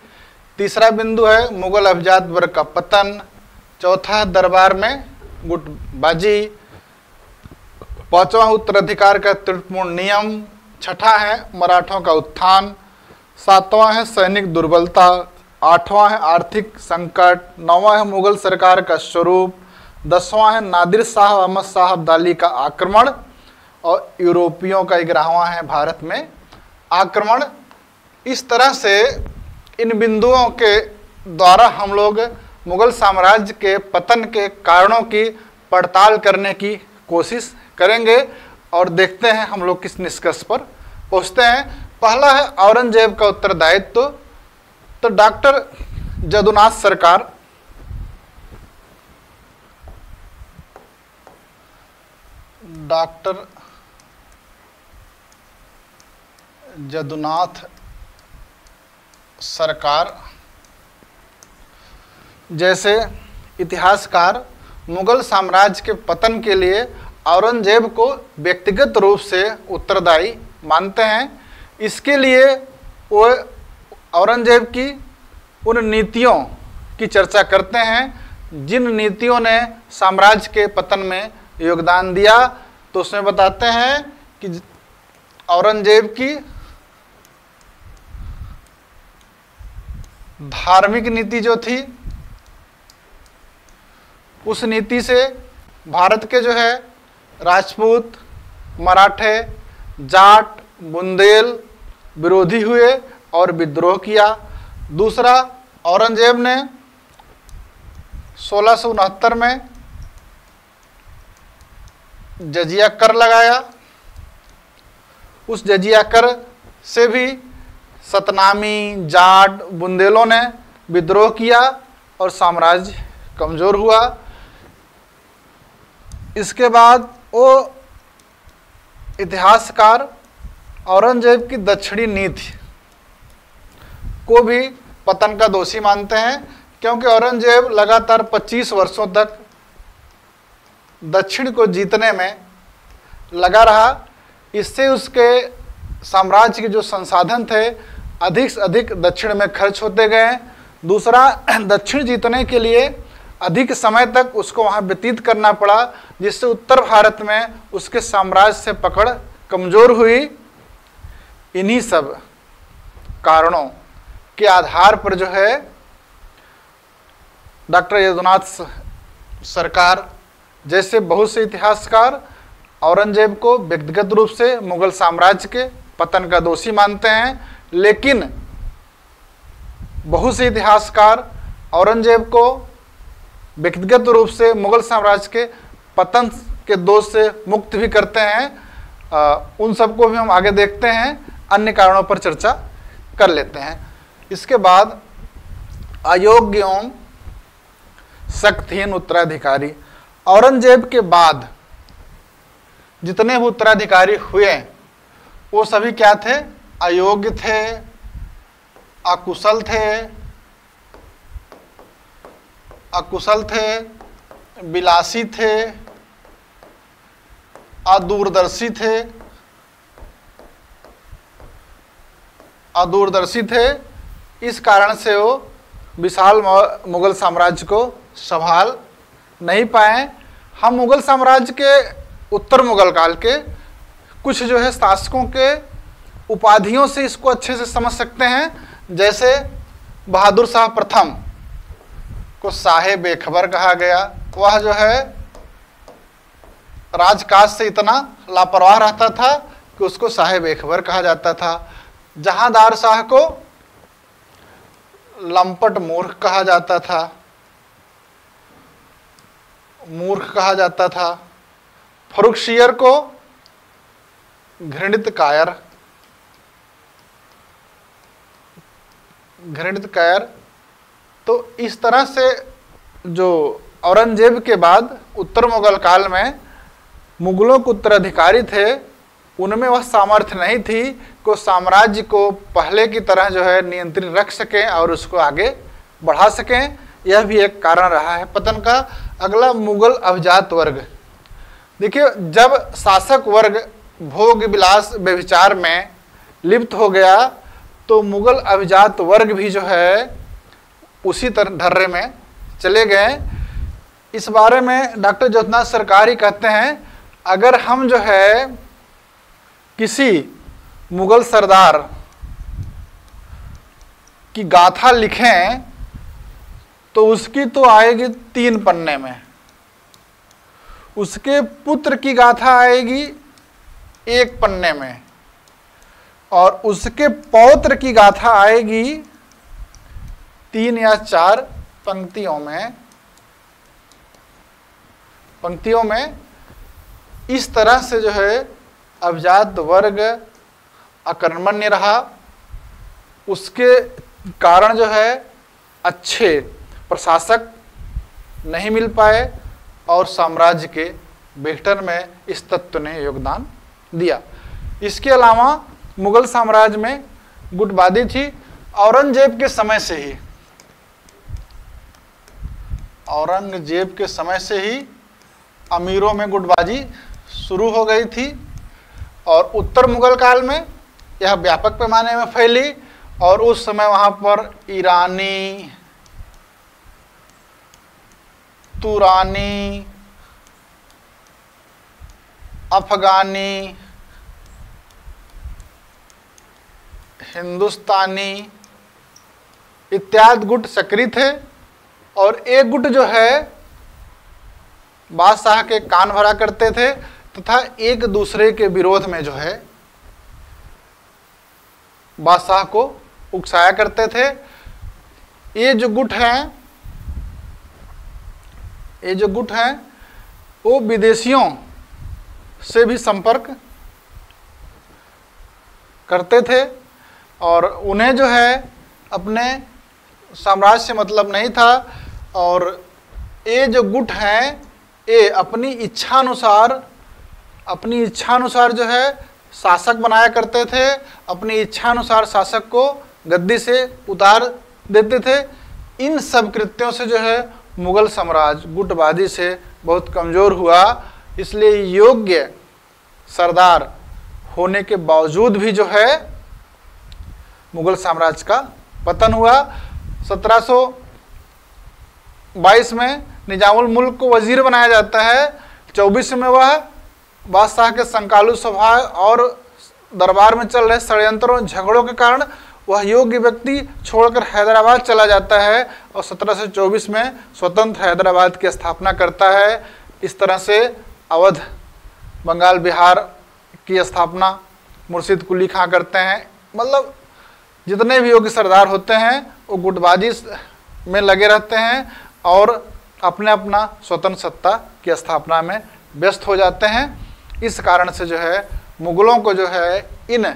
तीसरा बिंदु है मुग़ल अभिजात वर्ग का पतन, चौथा है दरबार में गुटबाजी, पांचवा उत्तराधिकार का त्रुटिपूर्ण नियम, छठा है मराठों का उत्थान, सातवां है सैनिक दुर्बलता, आठवां है आर्थिक संकट, नौवां है मुग़ल सरकार का स्वरूप, 10वां है नादिर शाह अहमद शाह अब्दाली का आक्रमण और यूरोपियों का 11वां है भारत में आक्रमण। इस तरह से इन बिंदुओं के द्वारा हम लोग मुग़ल साम्राज्य के पतन के कारणों की पड़ताल करने की कोशिश करेंगे और देखते हैं हम लोग किस निष्कर्ष पर पहुंचते हैं। पहला है औरंगजेब का उत्तरदायित्व। तो डॉक्टर जदुनाथ सरकार जैसे इतिहासकार मुग़ल साम्राज्य के पतन के लिए औरंगजेब को व्यक्तिगत रूप से उत्तरदायी मानते हैं। इसके लिए वो औरंगजेब की उन नीतियों की चर्चा करते हैं जिन नीतियों ने साम्राज्य के पतन में योगदान दिया। तो उसमें बताते हैं कि औरंगजेब की धार्मिक नीति जो थी, उस नीति से भारत के जो है राजपूत, मराठे, जाट, बुंदेल विरोधी हुए और विद्रोह किया। दूसरा, औरंगजेब ने 1669 में जजिया कर लगाया। उस जजिया कर से भी सतनामी, जाट, बुंदेलों ने विद्रोह किया और साम्राज्य कमज़ोर हुआ। इसके बाद वो इतिहासकार औरंगजेब की दक्षिणी नीति को भी पतन का दोषी मानते हैं, क्योंकि औरंगजेब लगातार 25 वर्षों तक दक्षिण को जीतने में लगा रहा। इससे उसके साम्राज्य के जो संसाधन थे अधिक से अधिक दक्षिण में खर्च होते गए। दूसरा, दक्षिण जीतने के लिए अधिक समय तक उसको वहाँ व्यतीत करना पड़ा, जिससे उत्तर भारत में उसके साम्राज्य से पकड़ कमज़ोर हुई। इन्हीं सब कारणों के आधार पर जो है डॉक्टर यदुनाथ सरकार जैसे बहुत से इतिहासकार औरंगजेब को व्यक्तिगत रूप से मुगल साम्राज्य के पतन का दोषी मानते हैं, लेकिन बहुत से इतिहासकार औरंगजेब को व्यक्तिगत रूप से मुगल साम्राज्य के पतन के दोष से मुक्त भी करते हैं। उन सबको भी हम आगे देखते हैं, अन्य कारणों पर चर्चा कर लेते हैं। इसके बाद अयोग्य एवं शक्तिहीन उत्तराधिकारी। औरंगजेब के बाद जितने भी उत्तराधिकारी हुए वो सभी क्या थे? अयोग्य थे, अकुशल थे, विलासी थे, अदूरदर्शी थे। इस कारण से वो विशाल मुगल साम्राज्य को संभाल नहीं पाए। हम मुगल साम्राज्य के उत्तर मुगल काल के कुछ जो है शासकों के उपाधियों से इसको अच्छे से समझ सकते हैं। जैसे बहादुर शाह प्रथम को शाहे बेखबर कहा गया। वह जो है राजकाज से इतना लापरवाह रहता था कि उसको शाहे बेखबर कहा जाता था। जहांदार शाह को लंपट मूर्ख कहा जाता था। फर्रुखशियर को घृणित कायर। तो इस तरह से जो औरंगजेब के बाद उत्तर मुगल काल में मुगलों के उत्तराधिकारी थे, उनमें वह सामर्थ्य नहीं थी कि साम्राज्य को पहले की तरह जो है नियंत्रित रख सकें और उसको आगे बढ़ा सकें। यह भी एक कारण रहा है पतन का। अगला मुगल अभिजात वर्ग। देखिए, जब शासक वर्ग भोग विलास व्यभिचार में लिप्त हो गया तो मुगल अभिजात वर्ग भी जो है उसी तरह ढर्रे में चले गए। इस बारे में डॉक्टर यदुनाथ सरकार ही कहते हैं, अगर हम जो है किसी मुगल सरदार की गाथा लिखें तो उसकी तो आएगी 3 पन्ने में, उसके पुत्र की गाथा आएगी 1 पन्ने में, और उसके पौत्र की गाथा आएगी 3 या 4 पंक्तियों में। इस तरह से जो है अभिजात वर्ग अकर्मण्य रहा। उसके कारण जो है अच्छे प्रशासक नहीं मिल पाए और साम्राज्य के विघटन में इस तत्व ने योगदान दिया। इसके अलावा मुगल साम्राज्य में गुटबाजी थी। औरंगजेब के समय से ही अमीरों में गुटबाजी शुरू हो गई थी और उत्तर मुगल काल में यह व्यापक पैमाने में फैली। और उस समय वहाँ पर ईरानी, तुरानी, अफगानी, हिंदुस्तानी इत्यादि गुट सक्रिय थे। और एक गुट जो है बादशाह के कान भरा करते थे तथा एक दूसरे के विरोध में जो है बादशाह को उकसाया करते थे। ये जो गुट हैं वो विदेशियों से भी संपर्क करते थे और उन्हें जो है अपने साम्राज्य से मतलब नहीं था। और ये जो गुट हैं ये अपनी इच्छानुसार जो है शासक बनाया करते थे, अपनी इच्छानुसार शासक को गद्दी से उतार देते थे। इन सब कृत्यों से जो है मुगल साम्राज्य गुटबाजी से बहुत कमज़ोर हुआ। इसलिए योग्य सरदार होने के बावजूद भी जो है मुगल साम्राज्य का पतन हुआ। 1722 में निजामुल मुल्क को वजीर बनाया जाता है। 24 में वह बादशाह के संकालु स्वभाव और दरबार में चल रहे षड्यंत्रों झगड़ों के कारण वह योग्य व्यक्ति छोड़कर हैदराबाद चला जाता है और 1724 में स्वतंत्र हैदराबाद की स्थापना करता है। इस तरह से अवध, बंगाल, बिहार की स्थापना मुर्शिद कुली खां करते हैं। मतलब जितने भी योग्य सरदार होते हैं वो गुटबाजी में लगे रहते हैं और अपने अपना स्वतंत्र सत्ता की स्थापना में व्यस्त हो जाते हैं। इस कारण से जो है मुगलों को जो है इन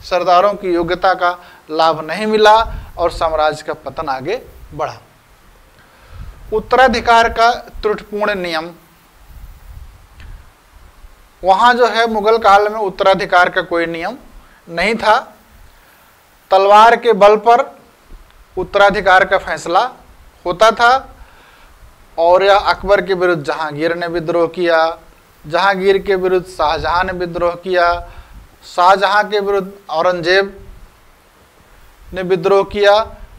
सरदारों की योग्यता का लाभ नहीं मिला और साम्राज्य का पतन आगे बढ़ा। उत्तराधिकार का त्रुटिपूर्ण नियम, वहाँ जो है मुगल काल में उत्तराधिकार का कोई नियम नहीं था। तलवार के बल पर उत्तराधिकार का फैसला होता था और यह अकबर के विरुद्ध जहांगीर ने विद्रोह किया, जहांगीर के विरुद्ध शाहजहां ने विद्रोह किया, शाहजहां के विरुद्ध औरंगजेब ने विद्रोह किया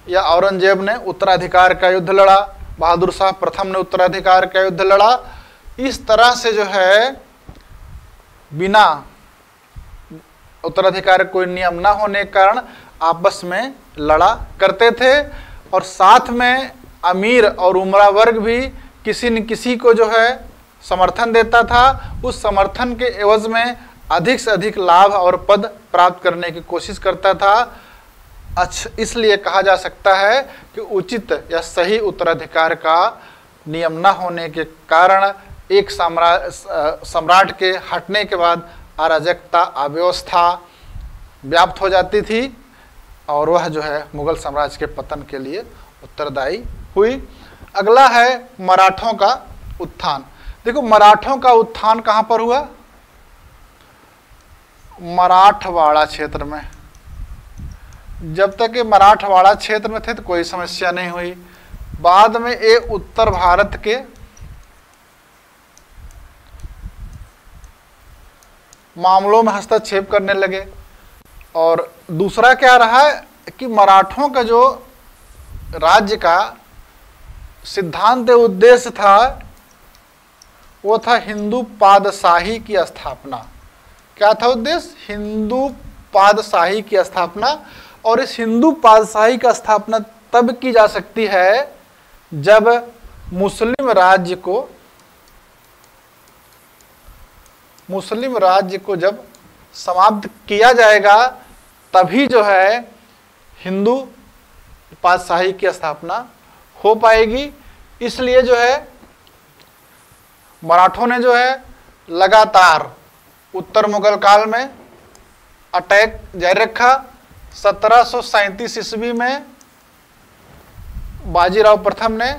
या औरंगजेब ने उत्तराधिकार का युद्ध लड़ा, बहादुर शाह प्रथम ने उत्तराधिकार का युद्ध लड़ा। इस तरह से जो है बिना उत्तराधिकार कोई नियम न होने के कारण आपस में लड़ा करते थे और साथ में अमीर और उमरा वर्ग भी किसी न किसी को जो है समर्थन देता था। उस समर्थन के एवज में अधिक से अधिक लाभ और पद प्राप्त करने की कोशिश करता था। अच्छा, इसलिए कहा जा सकता है कि उचित या सही उत्तराधिकार का नियम न होने के कारण एक सम्राट के हटने के बाद अराजकता, अव्यवस्था व्याप्त हो जाती थी और वह जो है मुगल साम्राज्य के पतन के लिए उत्तरदायी हुई। अगला है मराठों का उत्थान। देखो मराठों का उत्थान कहाँ पर हुआ? मराठवाड़ा क्षेत्र में। जब तक ये मराठवाड़ा क्षेत्र में थे तो कोई समस्या नहीं हुई। बाद में ये उत्तर भारत के मामलों में हस्तक्षेप करने लगे। और दूसरा क्या रहा कि मराठों का जो राज्य का सिद्धांत उद्देश्य था वो था हिंदू पादशाही की स्थापना। क्या था उद्देश्य? हिंदू पादशाही की स्थापना। और इस हिंदू पादशाही का स्थापना तब की जा सकती है जब मुस्लिम राज्य को जब समाप्त किया जाएगा तभी जो है हिंदू पादशाही की स्थापना हो पाएगी। इसलिए जो है मराठों ने जो है लगातार उत्तर मुगल काल में अटैक जारी रखा। 1737 ईस्वी में बाजीराव प्रथम ने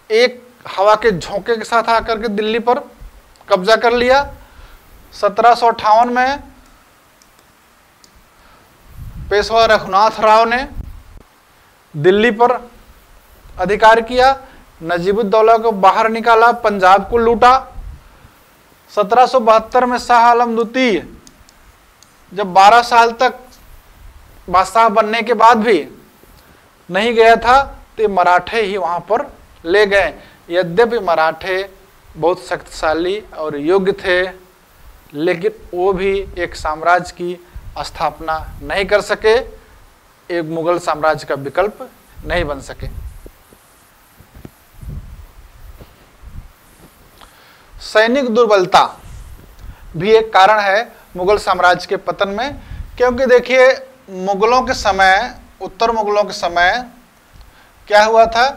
एक हवा के झोंके के साथ आकर के दिल्ली पर कब्जा कर लिया। 1758 में पेशवा रघुनाथ राव ने दिल्ली पर अधिकार किया, नजीबुद्दौला को बाहर निकाला, पंजाब को लूटा। 1772 में शाह आलम द्वितीय जब 12 साल तक बादशाह बनने के बाद भी नहीं गया था तो मराठे ही वहां पर ले गए। यद्यपि मराठे बहुत शक्तिशाली और योग्य थे लेकिन वो भी एक साम्राज्य की स्थापना नहीं कर सके, एक मुगल साम्राज्य का विकल्प नहीं बन सके। सैनिक दुर्बलता भी एक कारण है मुगल साम्राज्य के पतन में, क्योंकि देखिए मुगलों के समय, उत्तर मुगलों के समय क्या हुआ था,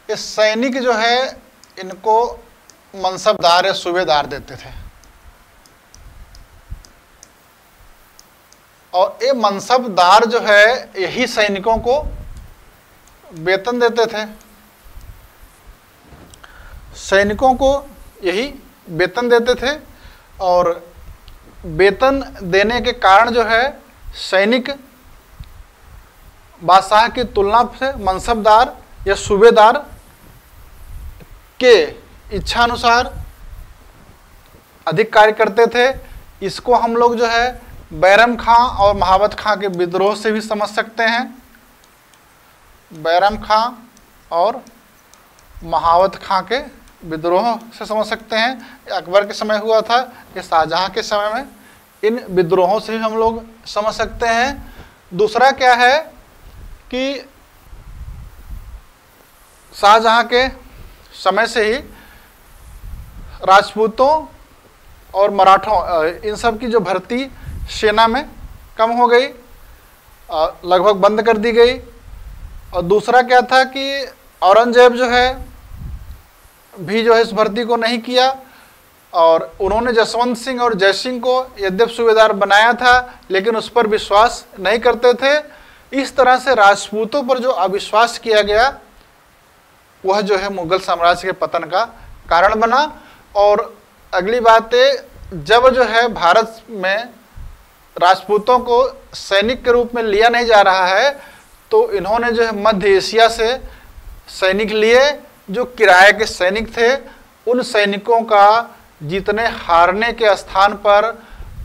ये सैनिक जो है इनको मनसबदार या सूबेदार देते थे और ये मनसबदार जो है यही सैनिकों को वेतन देते थे। सैनिकों को यही वेतन देते थे और वेतन देने के कारण जो है सैनिक बादशाह की तुलना से मनसबदार या सूबेदार के इच्छानुसार अधिक कार्य करते थे। इसको हम लोग जो है बैरम खां और महावत खां के विद्रोह से भी समझ सकते हैं। बैरम खां और महावत खां के विद्रोह से समझ सकते हैं। अकबर के समय हुआ था, ये शाहजहां के समय में इन विद्रोहों से हम लोग समझ सकते हैं। दूसरा क्या है कि शाहजहां के समय से ही राजपूतों और मराठों इन सब की जो भर्ती सेना में कम हो गई, लगभग बंद कर दी गई। और दूसरा क्या था कि औरंगजेब जो है भी जो है इस भर्ती को नहीं किया, और उन्होंने जसवंत सिंह और जय सिंह को यद्यप सूबेदार बनाया था लेकिन उस पर विश्वास नहीं करते थे। इस तरह से राजपूतों पर जो अविश्वास किया गया वह जो है मुगल साम्राज्य के पतन का कारण बना। और अगली बात है, जब जो है भारत में राजपूतों को सैनिक के रूप में लिया नहीं जा रहा है तो इन्होंने जो है मध्य एशिया से सैनिक लिए, जो किराए के सैनिक थे। उन सैनिकों का जीतने हारने के स्थान पर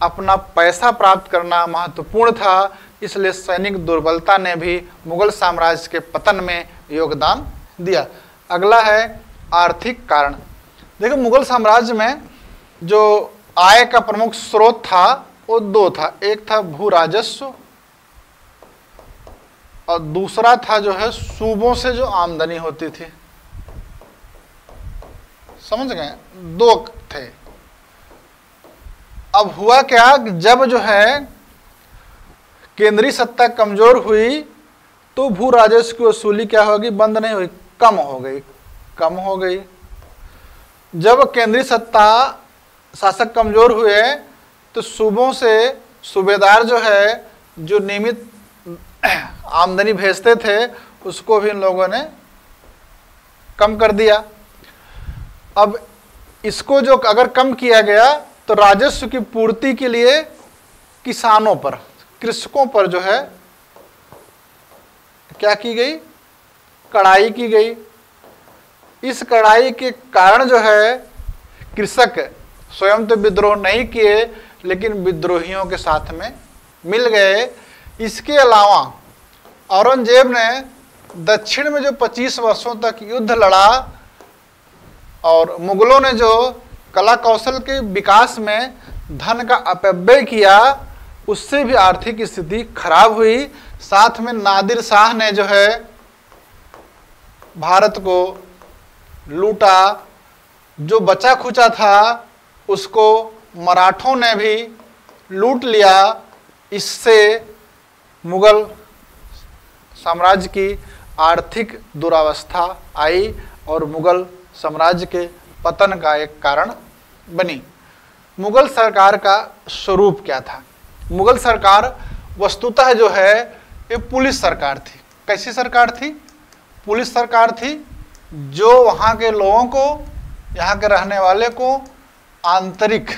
अपना पैसा प्राप्त करना महत्वपूर्ण था, इसलिए सैनिक दुर्बलता ने भी मुगल साम्राज्य के पतन में योगदान दिया। अगला है आर्थिक कारण। देखो, मुगल साम्राज्य में जो आय का प्रमुख स्रोत था वो दो था, एक था भू राजस्व और दूसरा था जो है सूबों से जो आमदनी होती थी। समझ गए, दो थे। अब हुआ क्या, जब जो है केंद्रीय सत्ता कमजोर हुई तो भू राजस्व की वसूली क्या होगी, बंद नहीं हुई, कम हो गई। जब केंद्रीय सत्ता शासक कमजोर हुए तो सूबों से सूबेदार जो है जो नियमित आमदनी भेजते थे उसको भी इन लोगों ने कम कर दिया। अब इसको जो अगर कम किया गया तो राजस्व की पूर्ति के लिए किसानों पर, कृषकों पर जो है क्या की गई, कड़ाई की गई। इस कड़ाई के कारण जो है कृषक स्वयं तो विद्रोह नहीं किए लेकिन विद्रोहियों के साथ में मिल गए। इसके अलावा औरंगजेब ने दक्षिण में जो 25 वर्षों तक युद्ध लड़ा और मुगलों ने जो कला कौशल के विकास में धन का अपव्यय किया, उससे भी आर्थिक स्थिति खराब हुई। साथ में नादिर शाह ने जो है भारत को लूटा, जो बचा खुचा था उसको मराठों ने भी लूट लिया। इससे मुगल साम्राज्य की आर्थिक दुरावस्था आई और मुगल साम्राज्य के पतन का एक कारण बनी। मुगल सरकार का स्वरूप क्या था? मुगल सरकार वस्तुतः जो है ये पुलिस सरकार थी। कैसी सरकार थी? पुलिस सरकार थी, जो वहाँ के लोगों को, यहाँ के रहने वाले को आंतरिक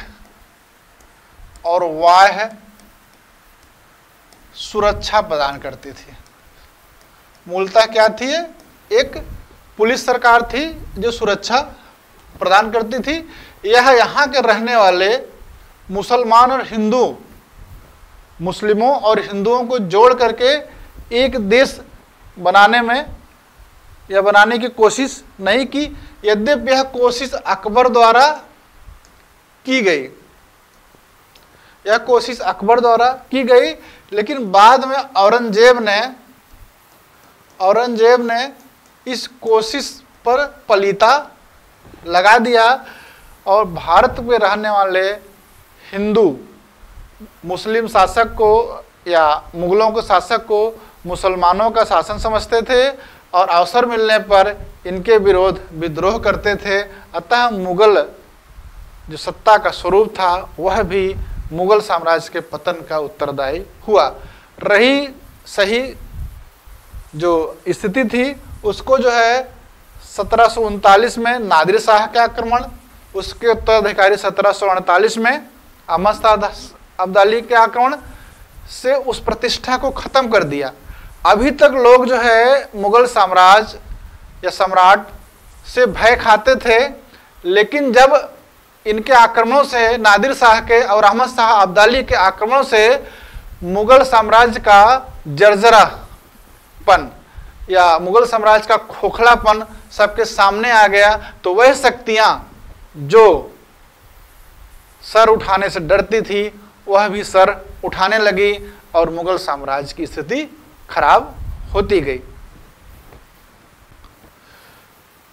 और बाह्य सुरक्षा प्रदान करती थी। मूलतः क्या थी? एक पुलिस सरकार थी जो सुरक्षा प्रदान करती थी। यह यहाँ के रहने वाले मुसलमान और हिंदू, मुस्लिमों और हिंदुओं को जोड़ करके एक देश बनाने में या बनाने की कोशिश नहीं की, यद्यपि यह कोशिश अकबर द्वारा की गई, यह कोशिश अकबर द्वारा की गई, लेकिन बाद में औरंगजेब ने इस कोशिश पर पलीता लगा दिया और भारत में रहने वाले हिंदू मुस्लिम शासक को या मुगलों के शासक को मुसलमानों का शासन समझते थे और अवसर मिलने पर इनके विरोध विद्रोह करते थे। अतः मुगल जो सत्ता का स्वरूप था वह भी मुगल साम्राज्य के पतन का उत्तरदायी हुआ। रही सही जो स्थिति थी उसको जो है 1739 में नादिर शाह के आक्रमण, उसके उत्तराधिकारी 1748 में अहमद शाह अब्दाली के आक्रमण से उस प्रतिष्ठा को खत्म कर दिया। अभी तक लोग जो है मुगल साम्राज्य या सम्राट से भय खाते थे, लेकिन जब इनके आक्रमणों से, नादिर शाह के और अहमद शाह अब्दाली के आक्रमणों से मुगल साम्राज्य का जर्जरापन या मुगल साम्राज्य का खोखलापन सबके सामने आ गया, तो वह शक्तियां जो सर उठाने से डरती थी वह भी सर उठाने लगी और मुगल साम्राज्य की स्थिति खराब होती गई।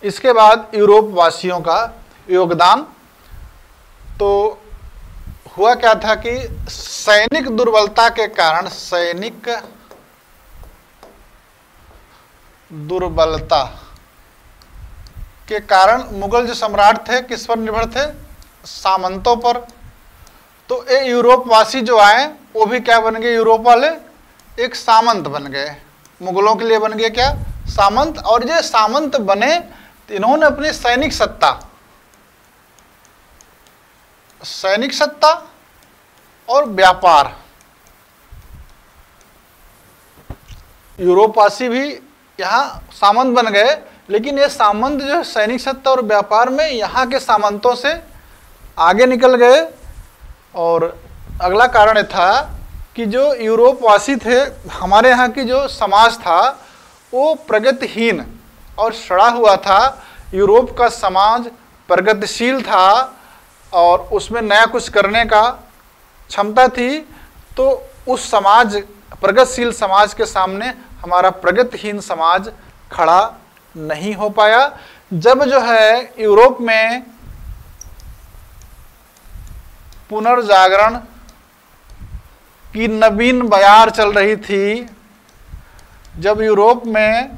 इसके बाद यूरोप वासियों का योगदान। तो हुआ क्या था कि सैनिक दुर्बलता के कारण, सैनिक दुर्बलता के कारण मुगल जो सम्राट थे किस पर निर्भर थे? सामंतों पर। तो ये यूरोपवासी जो आए वो भी क्या बन गए? यूरोप वाले एक सामंत बन गए, मुगलों के लिए बन गए क्या? सामंत। और ये सामंत बने तो इन्होंने अपनी सैनिक सत्ता और व्यापार, यूरोपवासी भी यहाँ सामंत बन गए, लेकिन ये सामंत जो सैनिक सत्ता और व्यापार में यहाँ के सामंतों से आगे निकल गए। और अगला कारण ये था कि जो यूरोपवासी थे, हमारे यहाँ की जो समाज था वो प्रगतिहीन और सड़ा हुआ था। यूरोप का समाज प्रगतिशील था और उसमें नया कुछ करने का क्षमता थी। तो उस समाज, प्रगतिशील समाज के सामने हमारा प्रगतिहीन समाज खड़ा नहीं हो पाया। जब जो है यूरोप में पुनर्जागरण की नवीन बयार चल रही थी, जब यूरोप में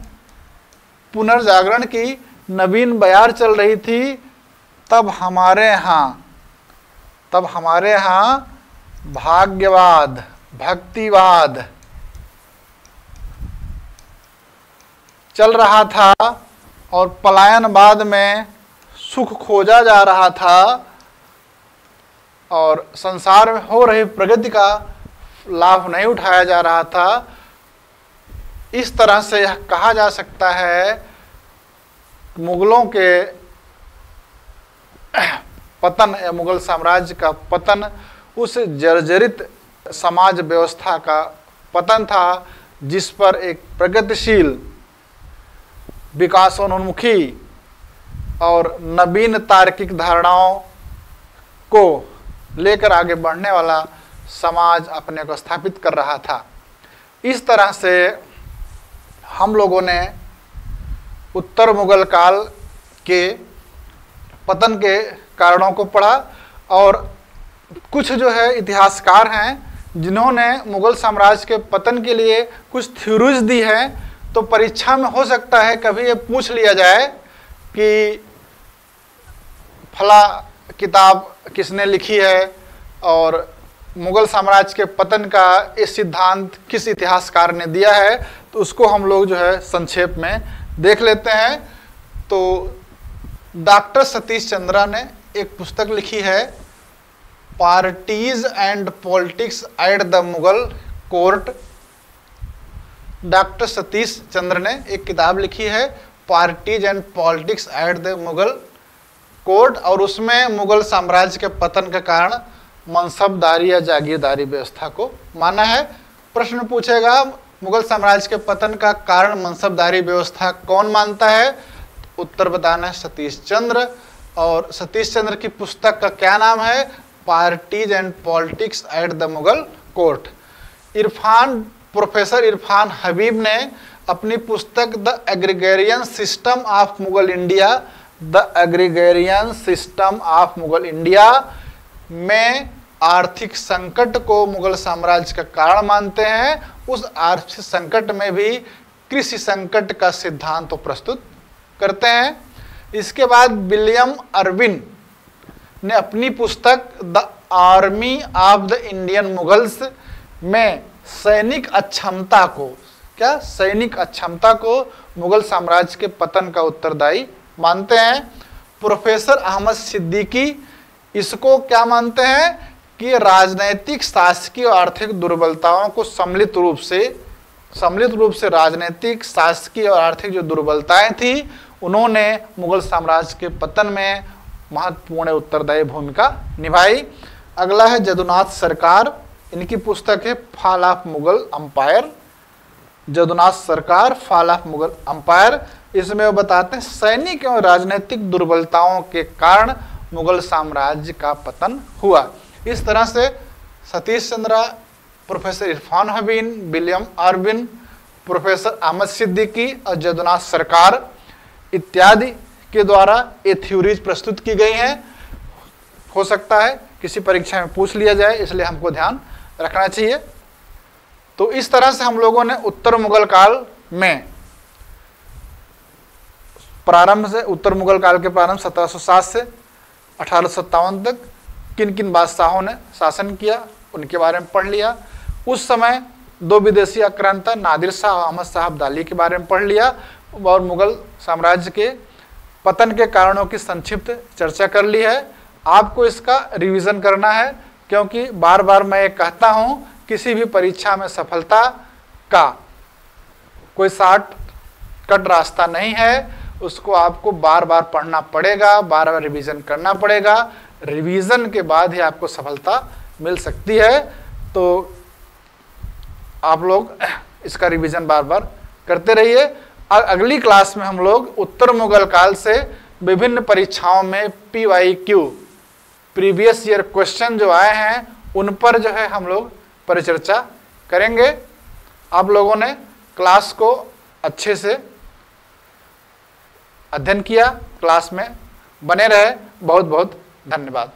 पुनर्जागरण की नवीन बयार चल रही थी, तब हमारे यहाँ भाग्यवाद, भक्तिवाद चल रहा था और पलायनवाद में सुख खोजा जा रहा था और संसार में हो रही प्रगति का लाभ नहीं उठाया जा रहा था। इस तरह से यह कहा जा सकता है मुगलों के पतन या मुगल साम्राज्य का पतन उस जर्जरित समाज व्यवस्था का पतन था जिस पर एक प्रगतिशील, विकासोन्मुखी और नवीन तार्किक धारणाओं को लेकर आगे बढ़ने वाला समाज अपने को स्थापित कर रहा था। इस तरह से हम लोगों ने उत्तर मुगल काल के पतन के कारणों को पढ़ा और कुछ जो है इतिहासकार हैं जिन्होंने मुगल साम्राज्य के पतन के लिए कुछ थ्योरीज दी है। तो परीक्षा में हो सकता है कभी ये पूछ लिया जाए कि फला किताब किसने लिखी है और मुगल साम्राज्य के पतन का ये सिद्धांत किस इतिहासकार ने दिया है, तो उसको हम लोग जो है संक्षेप में देख लेते हैं। तो डॉक्टर सतीश चंद्रा ने एक पुस्तक लिखी है, parties and politics at the Mughal court. Doctor Satish Chandra ने एक किताब लिखी है, parties and politics at the Mughal court, और उसमें मुगल साम्राज्य के पतन के कारण मनसबदारी या जागीरदारी व्यवस्था को माना है। प्रश्न पूछेगा मुगल साम्राज्य के पतन का कारण मनसबदारी व्यवस्था कौन मानता है? उत्तर बताना है सतीश चंद्र। और सतीश चंद्र की पुस्तक का क्या नाम है? Parties and politics at the Mughal court. Professor Irfan Habib ने अपनी पुस्तक the agrarian system of Mughal India, the agrarian system of Mughal India में आर्थिक संकट को मुगल साम्राज्य का कारण मानते हैं। उस आर्थिक संकट में भी कृषि संकट का सिद्धांत तो प्रस्तुत करते हैं। इसके बाद विलियम अर्विन ने अपनी पुस्तक the army of the Indian Mughals में सैनिक अक्षमता को, क्या सैनिक अक्षमता को मुगल साम्राज्य के पतन का उत्तरदायी मानते हैं। प्रोफेसर अहमद सिद्दीकी इसको क्या मानते हैं कि राजनैतिक, शासकीय और आर्थिक दुर्बलताओं को सम्मिलित रूप से राजनैतिक, शासकीय और आर्थिक जो दुर्बलताएं थी उन्होंने मुगल साम्राज्य के पतन में महत्वपूर्ण उत्तरदायी भूमिका निभाई। अगला है जदुनाथ सरकार, इनकी पुस्तक है fall of Mughal umpire. Jadunath सरकार फॉल ऑफ मुगल अंपायर, इसमें वो बताते हैं सैनिक एवं राजनीतिक दुर्बलताओं के कारण मुगल साम्राज्य का पतन हुआ। इस तरह से Satish Chandra, professor Irfan Habib, William Irvine, professor Ahmad Siddiqui और जदुनाथ सरकार इत्यादि के द्वारा ये थ्योरीज प्रस्तुत की गई हैं। हो सकता है किसी परीक्षा में पूछ लिया जाए, इसलिए हमको ध्यान रखना चाहिए। तो इस तरह से हम लोगों ने उत्तर मुगल काल में प्रारंभ से, उत्तर मुगल काल के प्रारंभ 1707 से 1857 तक किन किन बादशाहों ने शासन किया उनके बारे में पढ़ लिया। उस समय 2 विदेशी आक्रांता नादिर शाह और अहमद शाह अब्दाली के बारे में पढ़ लिया और मुगल साम्राज्य के पतन के कारणों की संक्षिप्त चर्चा कर ली है। आपको इसका रिवीजन करना है, क्योंकि बार बार मैं ये कहता हूँ किसी भी परीक्षा में सफलता का कोई शॉर्टकट रास्ता नहीं है। उसको आपको बार बार पढ़ना पड़ेगा, बार बार रिवीजन करना पड़ेगा। रिवीजन के बाद ही आपको सफलता मिल सकती है। तो आप लोग इसका रिवीजन बार बार करते रहिए। अगली क्लास में हम लोग उत्तर मुगल काल से विभिन्न परीक्षाओं में PYQ प्रीवियस ईयर क्वेश्चन जो आए हैं उन पर जो है हम लोग परिचर्चा करेंगे। आप लोगों ने क्लास को अच्छे से अध्ययन किया, क्लास में बने रहे। बहुत बहुत धन्यवाद।